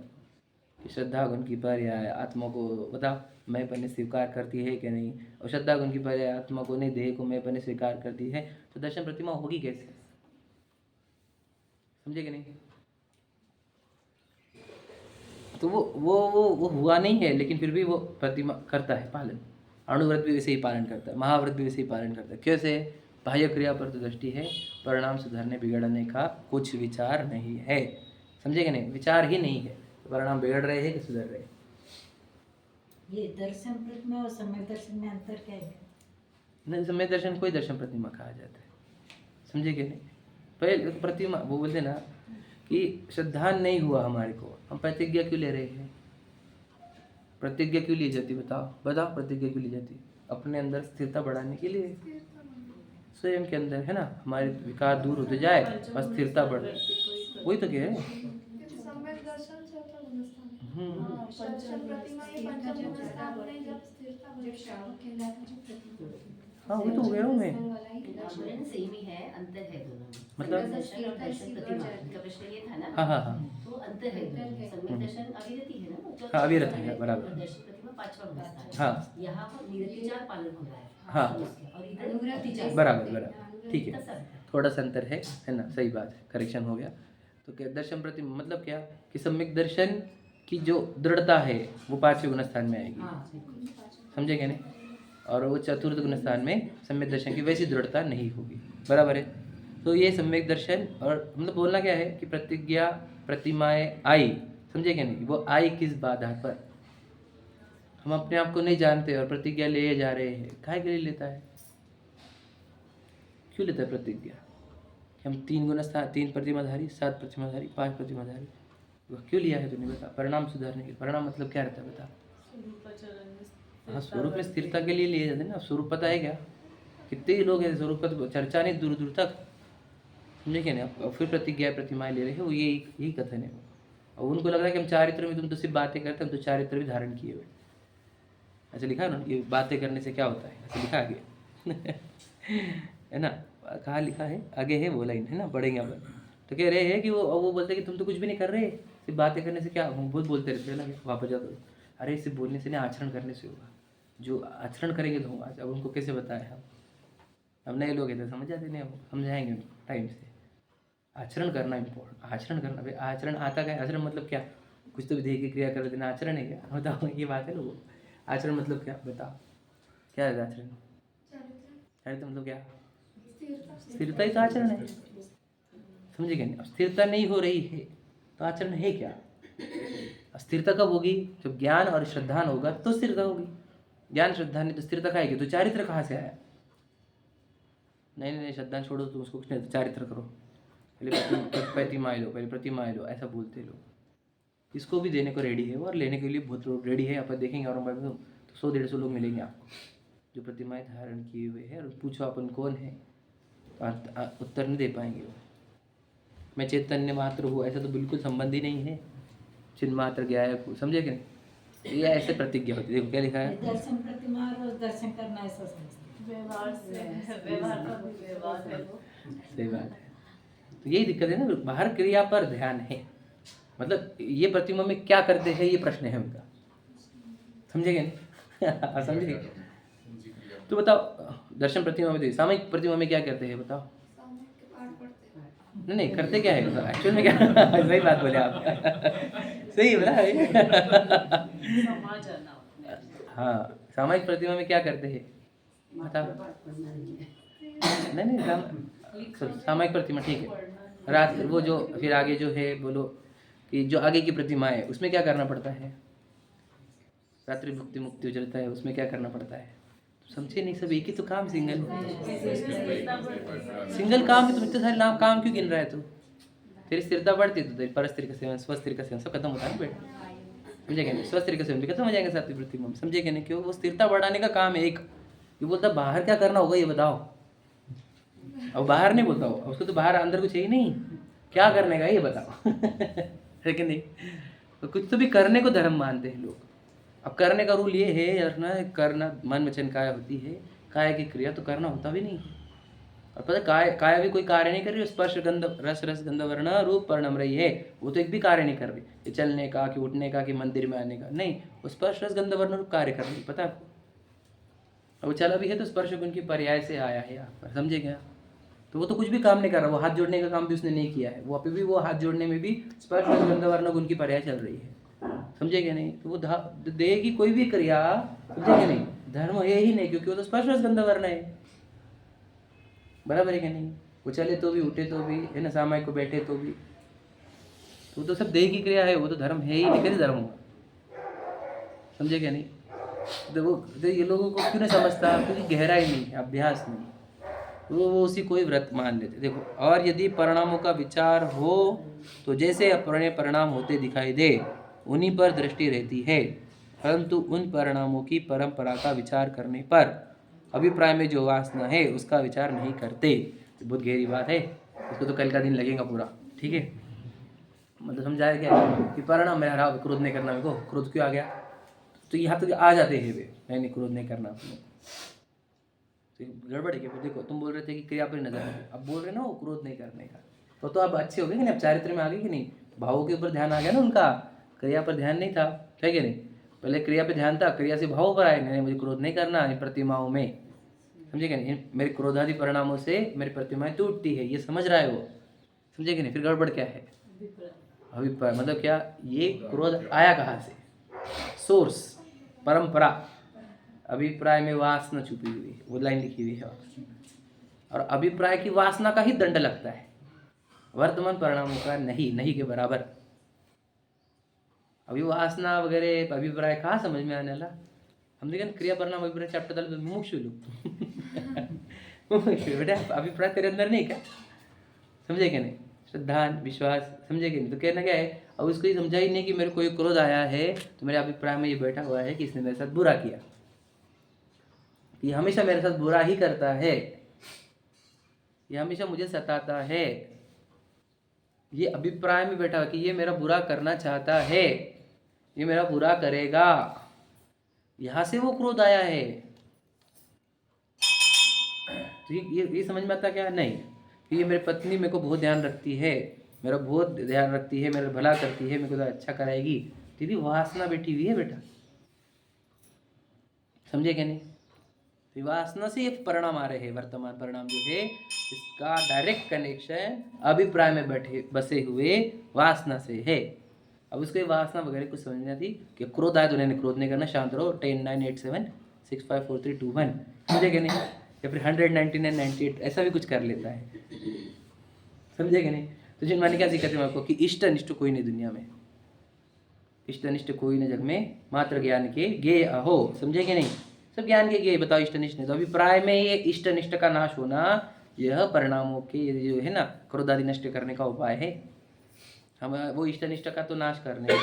कि श्रद्धा गुण की पर्याय आत्मा को, बताओ मैं पने स्वीकार करती है कि नहीं? और श्रद्धा गुण की पर्याय आत्मा को नहीं, देह को मैं पने स्वीकार करती है, तो दर्शन प्रतिमा होगी कैसे? समझे कि नहीं? तो वो हुआ नहीं है, लेकिन फिर भी वो प्रतिमा करता है पालन। अणुव्रत भी वैसे ही पालन करता है, महाव्रत भी वैसे ही पालन करता है। कैसे? बाह्य क्रिया पर तो दृष्टि है, परिणाम सुधरने बिगड़ने का कुछ विचार नहीं है। समझे कि नहीं? विचार ही नहीं है। तो परिणाम बिगड़ रहे हैं कि सुधर रहे हैं? ये दर्शन प्रतिमा और समय दर्शन में अंतर क्या है? नहीं, समय दर्शन कोई दर्शन प्रतिमा कहा जाता है, समझे कि नहीं। पहले प्रतिमा वो बोलते ना कि श्रद्धा नहीं हुआ हमारे को, हम प्रतिज्ञा क्यों ले रहे हैं? प्रतिज्ञा क्यों ली जाती, बताओ बताओ, प्रतिज्ञा क्यों ली जाती? अपने अंदर स्थिरता बढ़ाने के लिए, स्वयं के अंदर है ना, हमारे विकार दूर होते जाए और स्थिरता बढ़े, वही तो कह रहे हैं। सम्यक दर्शन चौथा गुणस्थान है। हम्म। दर्शन प्रतिमा ये पंचम गुणस्थान में जब स्थिरता बढ़े। हाँ वो तो हो गया हूँ मैं, बोले सेम ही है, अंतर है दोनों में। मतलब दर्शन और दर्शन प्रतिमा का प्रश्न ये था ना। हाँ हाँ हाँ तो अंतर है दोनों में। सम्यक दर्शन अविरति है ना, हाँ, अविरत है, बराबर। और दर्शन प्रतिमा पांचवा गुणस्थान है। हाँ यहाँ पर निरतिचार पालन हो रहा है। हाँ और इधर अनुव्रतिचार। बराबर बराबर, ठीक है, इतना सा अंतर है। थोड़ा सा अंतर है ना, सही बात है, करेक्शन हो गया। तो क्या दर्शन प्रतिमा मतलब क्या कि सम्यक दर्शन की जो दृढ़ता है वो पांचवें गुण स्थान में आएगी, हाँ बिल्कुल। समझे क्या नहीं। और वो चतुर्थ गुण स्थान में सम्यक दर्शन की वैसी दृढ़ता नहीं होगी, बराबर है। तो ये सम्यक दर्शन और मतलब बोलना क्या है कि प्रतिज्ञा प्रतिमाएं आई, समझे क्या नहीं, वो आई किस आधार पर? हम अपने आप को नहीं जानते और प्रतिज्ञा ले जा रहे हैं, काहे के लिए लेता है, क्यों लेता है प्रतिज्ञा? कि हम 3 गुण स्थान, 3 प्रतिमाधारी, 7 प्रतिमाधारी, 5 प्रतिमाधारी, वह क्यों लिया है तूने बता? परिणाम सुधारने के, परिणाम मतलब क्या रहता है बता? हाँ, स्वरूप में स्थिरता के लिए लिए जाते हैं ना। स्वरूप पता है क्या, कितने ही लोग हैं स्वरूप का तो चर्चा नहीं दूर दूर तक, समझे क्या नहीं। अब फिर प्रतिज्ञा प्रतिमाएं ले रहे हैं, वो यही कथन है। और उनको लग रहा है कि हम चारित्र में, तुम तो सिर्फ बातें करते, हम तो चारित्र भी धारण किए हुए। ऐसे लिखा ना, ये बातें करने से क्या होता है, ऐसे लिखा आगे है ना, कहाँ लिखा है आगे, है वो लाइन है ना, पढ़ेंगे अपन। तो कह रहे हैं कि वो बोलते हैं कि तुम तो कुछ भी नहीं कर रहे, सिर्फ बातें करने से क्या, हम बहुत बोलते रहते हैं ना, वापस जाओ तो अरे सिर्फ बोलने से नहीं, आचरण करने से होगा। जो आचरण करेंगे तो होगा। अब उनको कैसे बताएं हम, अब नए लोग हैं तो समझ जाते नहीं, हम समझाएंगे उनको टाइम से। आचरण करना इम्पोर्टेंट, आचरण करना भाई, आचरण आता क्या है? आचरण मतलब क्या, कुछ तो विधेय की क्रिया कर देना आचरण है क्या, बताओ, ये बात है लोगों। आचरण मतलब क्या बताओ, क्या है आचरण? चरित्र मतलब क्या? स्थिरता ही तो आचरण है, समझे क्या नहीं। अब स्थिरता नहीं हो रही है तो आचरण है क्या? स्थिरता कब होगी? जब ज्ञान और श्रद्धा होगा तो स्थिरता होगी। ज्ञान श्रद्धा नहीं तो स्थिरता खाएगी, तो चारित्र कहाँ से आया? नहीं, श्रद्धा छोड़ो, तुम उसको कुछ नहीं, चारित्र करो, पहले प्रतिमाएं लो, पहले प्रतिमाएं लो, ऐसा बोलते लोग। इसको भी देने को रेडी है और लेने के लिए बहुत लोग रेडी है। अपन देखेंगे और तो 100-150 लोग मिलेंगे आपको जो प्रतिमाएं धारण किए हुए हैं, और पूछो अपन कौन है, तो उत्तर नहीं दे पाएंगे वो। मैं चैतन्य मात्र हूँ, ऐसा तो बिल्कुल संबंध ही नहीं है। चिन्ह मात्र गायब हूँ, समझे कि नहीं। ये ऐसे प्रतिज्ञा होती है। देखो क्या लिखा है, दर्शन प्रतिमा और दर्शन करना ऐसा समझते व्यवहार से, व्यवहार का भी व्यवहार है वो। सही बात है। तो यही दिक्कत है ना, बाहर क्रिया पर ध्यान है, मतलब ये प्रतिमा में क्या करते हैं ये प्रश्न है उनका, समझेंगे नहीं समझेंगे। तो बताओ, दर्शन प्रतिमा में, सामयिक प्रतिमा में क्या करते हैं बताओ? नहीं करते क्या है एक्चुअल में, क्या सही बात बोले आप सही बोला हाँ, सामयिक प्रतिमा में क्या करते हैं बताओ? नहीं सामयिक प्रतिमा ठीक है। रात वो जो फिर आगे जो है बोलो कि जो आगे की प्रतिमा है उसमें क्या करना पड़ता है? रात्रि भुक्ति मुक्ति उजलता है, उसमें क्या करना पड़ता है? समझे नहीं, सब एक ही तो काम, सिंगल काम है। तुम इतने सारे नाम काम क्यों गिन रहा है तू? तेरी स्थिरता बढ़ती है तो तेरी परस्थिर का सेवन, स्वस्थिर का सेवन सब खत्म होता है ना बेटा, समझे नहीं। स्वस्थिर का सेवन भी खत्म हो जाएंगे सात्विक वृत्ति में, समझे नहीं। क्यों? वो स्थिरता बढ़ाने का काम है एक। ये बोलता बाहर क्या करना होगा ये बताओ, अब बाहर नहीं बोलता हो, उसको तो बाहर अंदर कुछ है ही नहीं, क्या करने का ये बताओ है कि नहीं। तो कुछ तो भी करने को धर्म मानते हैं लोग। अब करने का रूल ये है, करना मन वचन काया होती है, काया की क्रिया तो करना होता भी नहीं है। और पता काया भी कोई कार्य नहीं कर रही, स्पर्श गंध रस गंध वर्ण रूप परिणाम रही है, वो तो एक भी कार्य नहीं कर रही। ये चलने का कि उठने का कि मंदिर में आने का नहीं, वो स्पर्श रस गंध वर्ण रूप कार्य कर रही, पता है आपको। वो चला भी है तो स्पर्श गुण की पर्याय से आया है यहाँ पर, समझे क्या। तो वो तो कुछ भी काम नहीं कर रहा, वो हाथ जोड़ने का काम भी उसने नहीं किया है, वो अभी भी वो हाथ जोड़ने में भी स्पर्श रस गंध वर्ण गुण की पर्याय चल रही है, समझे क्या नहीं। तो वो देह की कोई भी क्रिया, समझे क्या नहीं, धर्म है ही नहीं, क्योंकि वो तो स्पर्श रस गंध वर्ण है, बराबर है क्या नहीं। वो चले तो भी, उठे तो भी, है ना, सामायिक को बैठे तो भी, तो सब देह की क्रिया है, वो तो धर्म है ही नहीं, कैसे धर्म होगा, समझे क्या नहीं। तो ये लोगों को क्यों नहीं समझता, क्योंकि गहराई नहीं है, अभ्यास नहीं, वो उसी को ही व्रत मान लेते। देखो, और यदि परिणामों का विचार हो तो जैसे अपने परिणाम होते दिखाई दे उन्हीं पर दृष्टि रहती है, परंतु उन परिणामों की परंपरा का विचार करने पर अभिप्राय में जो वासना है उसका विचार नहीं करते। तो बहुत गहरी बात है, इसको तो कल का दिन लगेगा पूरा, ठीक है। मतलब समझाया क्या कि परिणाम में हरा, क्रोध नहीं करना, मेरे को क्रोध क्यों आ गया, तो यहाँ तक आ जाते हैं वे, नहीं क्रोध नहीं करना अपने, तो गड़बड़ है क्या। देखो तुम बोल रहे थे कि क्रिया पर नजर है, अब बोल रहे ना वो क्रोध नहीं करने का, तो अब अच्छे हो गए कि नहीं, अब चारित्र में आ गए कि नहीं, भावों के ऊपर ध्यान आ गया ना उनका, क्रिया पर ध्यान नहीं था, है कि नहीं। पहले क्रिया पे ध्यान था, क्रिया से भाव पर आए, नहीं मुझे क्रोध नहीं करना इन प्रतिमाओं में, समझे कि नहीं, मेरे क्रोधादि परिणामों से मेरी प्रतिमाएं टूटती है, ये समझ रहा है वो, समझे कि नहीं। फिर गड़बड़ क्या है, अभिप्राय मतलब क्या, ये क्रोध आया कहाँ से, सोर्स, परंपरा, अभिप्राय में वासना छुपी हुई है, वो लाइन लिखी हुई है, और अभिप्राय की वासना का ही दंड लगता है, वर्तमान परिणामों का नहीं, नहीं के बराबर। अभी वासना वगैरह अभिप्राय कहाँ समझ में आने वाला, हम देखें क्रिया परिणाम अभिप्राय चैप्टर डाल मुमुक्षु लोग बेटा अभिप्राय तेरे अंदर नहीं क्या, समझे कि नहीं, श्रद्धा विश्वास, समझे कि नहीं। तो कहना क्या है, अब उसको ये समझा ही नहीं कि मेरे कोई क्रोध आया है तो मेरे अभिप्राय में ये बैठा हुआ है कि इसने मेरे साथ बुरा किया, ये हमेशा मेरे साथ बुरा ही करता है, ये हमेशा मुझे सताता है, ये अभिप्राय में बैठा हुआ कि ये मेरा बुरा करना चाहता है, ये मेरा बुरा करेगा, यहां से वो क्रोध आया है। तो ये समझ में आता क्या, नहीं कि ये मेरी पत्नी मेरे को बहुत ध्यान रखती है, मेरा बहुत ध्यान रखती है, मेरा भला करती है, मेरे को तो अच्छा कराएगी, तेरी वासना बैठी हुई है बेटा, समझे क्या नहीं। वासना से ये परिणाम आ रहे हैं, वर्तमान परिणाम जो है इसका डायरेक्ट कनेक्शन अभिप्राय में बैठे बसे हुए वासना से है। अब उसको वासना वगैरह कुछ समझ नहीं आती कि क्रोध आया तो नहीं, क्रोध नहीं करना, शांत रहो, 10 9 8 7 6 5 4 3 2 1, समझे कि नहीं, या फिर 199 98 ऐसा भी कुछ कर लेता है, समझे कि नहीं। तो जिन मैंने क्या सिखाते हैं आपको कि इष्ट अनिष्ट कोई नहीं दुनिया में, इष्ट अनिष्ट कोई न जग में, मात्र ज्ञान के गे अहो, समझे कि नहीं, सब ज्ञान के गे, बताओ इष्ट अनिष्ट नहीं। तो अभिप्राय में ये इष्ट अनिष्ट का नाश होना, यह परिणामों के जो है ना क्रोध आदि नष्ट करने का उपाय है। हम वो इष्ट अनिष्ट का तो नाश करने,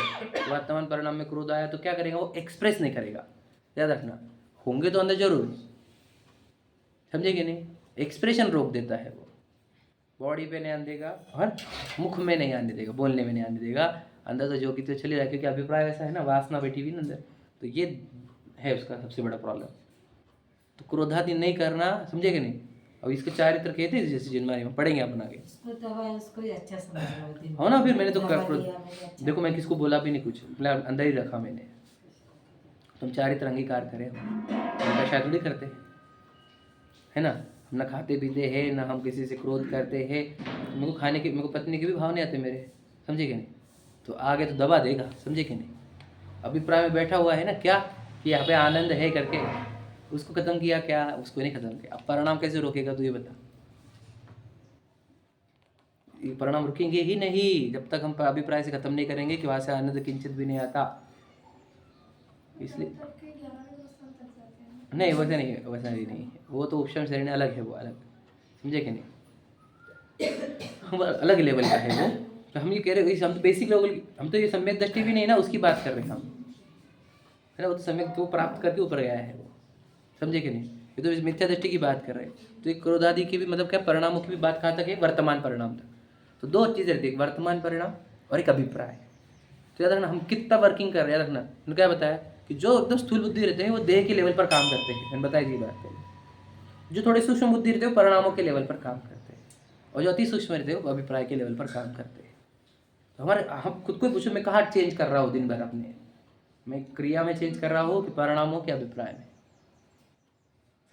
वर्तमान परिणाम में क्रोध आया तो क्या करेगा, वो एक्सप्रेस नहीं करेगा, याद रखना, होंगे तो अंदर जरूर, समझे कि नहीं, एक्सप्रेशन रोक देता है वो, बॉडी पे नहीं आने देगा और मुख में नहीं आने देगा, बोलने में नहीं आने देगा, अंदर तो जो कि तो चली रहा है, क्योंकि अभिप्राय ऐसा है ना, वासना बैठी हुई ना अंदर, तो ये है उसका सबसे बड़ा प्रॉब्लम। तो क्रोधादि नहीं करना, समझे कि नहीं। अब इसके चारित्र कहते हैं जैसे जिनमारी में पढ़ेंगे अपन आगे, उसको ही अच्छा समझ रहा हूँ हो ना। फिर मैंने तो दवा दिया, मैंने अच्छा देखो मैं किसको बोला भी नहीं कुछ, मतलब अंदर ही रखा मैंने, तुम चारित्र अंगीकार करें, हम शायद थोड़ी करते है ना, हम ना खाते पीते हैं, ना हम किसी से क्रोध करते हैं, मेरे को खाने के, मेरे को पत्नी के भी भाव नहीं आते मेरे, समझे कि नहीं। तो आगे तो दबा देगा, समझे कि नहीं। अभिप्राय में बैठा हुआ है ना क्या कि यहाँ पे आनंद है करके, उसको खत्म किया क्या, उसको नहीं खत्म किया। अब परिणाम कैसे रोकेगा तू ये बता, ये परिणाम रुकेंगे ही नहीं जब तक हम अभिप्राय से खत्म नहीं करेंगे कि वहां से आनंद किंचित भी नहीं आता। इसलिए नहीं, वैसा नहीं है, वैसा भी नहीं है, वो तो उपशम श्रेणी अलग है, वो अलग, समझे कि नहीं, हम अलग लेवल का है वो। तो हम ये कह रहे हैं, हम तो बेसिक लेवल, हम तो ये सम्यक दृष्टि भी नहीं ना उसकी बात कर रहे हैं हम, है ना, वो तो सम्यक को प्राप्त करके ऊपर गया है वो, समझे कि नहीं। ये तो मिथ्या दृष्टि की बात कर रहे हैं। तो ये क्रोधादि की भी मतलब क्या, परिणामों की भी बात कहाँ तक है, वर्तमान परिणाम तक। तो दो चीज़ें रहती है, वर्तमान परिणाम और एक अभिप्राय। तो याद रखना हम कितना वर्किंग कर रहे हैं, याद रखना। उन्होंने क्या बताया कि जो एकदम स्थूल बुद्धि रहते हैं वो देह के लेवल पर काम करते हैं, मैंने बताई थी बात पहले। जो थोड़े सूक्ष्म बुद्धि रहते हैं वो परिणामों के लेवल पर काम करते हैं, और जो अति सूक्ष्म रहते हैं वो अभिप्राय के लेवल पर काम करते हैं। तो हमारे, हम खुद को पूछो, मैं कहाँ चेंज कर रहा हूँ दिन भर अपने, मैं क्रिया में चेंज कर रहा हूँ कि परिणामों के अभिप्राय में,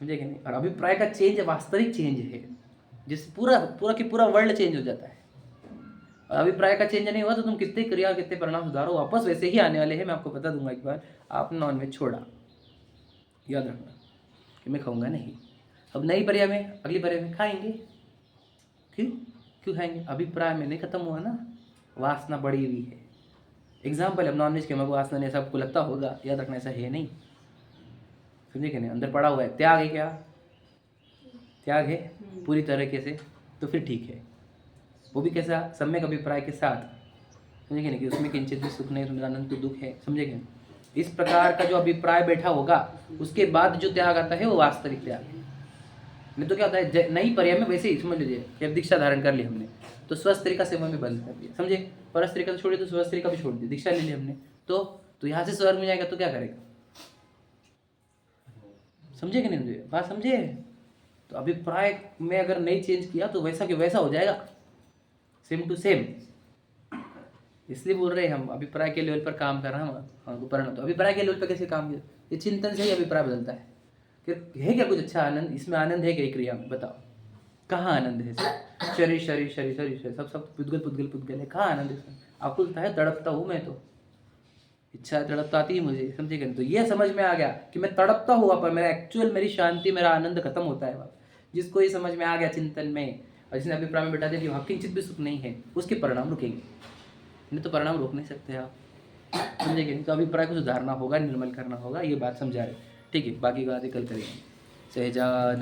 समझे कि नहीं। और अभिप्राय का चेंज वास्तविक चेंज है, जिससे पूरा की पूरा वर्ल्ड चेंज हो जाता है। और अभिप्राय का चेंज नहीं हुआ तो तुम कितने क्रिया और कितने परिणाम सुधारो, वापस वैसे ही आने वाले हैं। मैं आपको बता दूंगा एक बार, आपने नॉनवेज छोड़ा, याद रखना कि मैं खाऊंगा नहीं, अब नई पर्याय में, अगली पर्याय में खाएंगे। क्यों खाएंगे, अभिप्राय में नहीं खत्म हुआ ना, वासना बढ़ी हुई है। एग्जाम्पल, अब नॉनवेज के मैं वासना नहीं, सबको लगता होगा, याद रखना ऐसा है नहीं, समझे कि नहीं, अंदर पड़ा हुआ है, त्याग है क्या, त्याग है पूरी तरीके से, तो फिर ठीक है। वो भी कैसा, सम्यक अभिप्राय के साथ, समझे कि नहीं, कि उसमें किंचित भी सुख नहीं, उसमें आनंद तो दुख है, समझे कि नहीं। इस प्रकार का जो अभिप्राय बैठा होगा, उसके बाद जो त्याग आता है वो वास्तविक त्याग है। नहीं तो क्या होता है, नई पर्याय में वैसे ही समझ लीजिए, जब दीक्षा धारण कर ली हमने तो स्वस्त्री का सेवन में बंद कर दिया, समझे, परस्त्री का तो छोड़िए, तो स्वस्त्री का भी छोड़ दिया, दीक्षा ले ली हमने, तो यहाँ से स्वर्ग में जाएगा तो क्या करेगा, समझे कि नहीं, मुझे बात समझे। तो अभिप्राय में अगर नहीं चेंज किया तो वैसा कि वैसा हो जाएगा, सेम टू सेम। इसलिए बोल रहे हैं हम अभिप्राय के लेवल पर काम कर रहे हैं। हाँ, परिणाम तो अभिप्राय के लेवल पर कैसे काम किया, ये चिंतन से ही अभिप्राय बदलता है कि है क्या कुछ अच्छा आनंद, इसमें आनंद है क्या क्रिया में, बताओ कहाँ आनंद है। शरीर शरीर शरीर शरीर शरीर सब पुद्गल पुद्गल पुद्गल है, कहाँ आनंद है। आकुलता है, तड़पता हूँ मैं, तो इच्छा तड़पता आती है मुझे, समझे कि नहीं। तो ये समझ में आ गया कि मैं तड़पता हुआ पर मेरा एक्चुअल मेरी शांति, मेरा आनंद खत्म होता है। जिसको ये समझ में आ गया चिंतन में, और जिसने अभिप्राय में बैठा दिया कि वहाँ किंचित भी सुख नहीं है, उसके परिणाम रुकेंगे, नहीं तो परिणाम रोक नहीं सकते आप, समझे कि नहीं। तो अभिप्राय को सुधारना होगा, निर्मल करना होगा, ये बात समझा रहे, ठीक है। बाकी बातें कल करेंगे। सहजानंद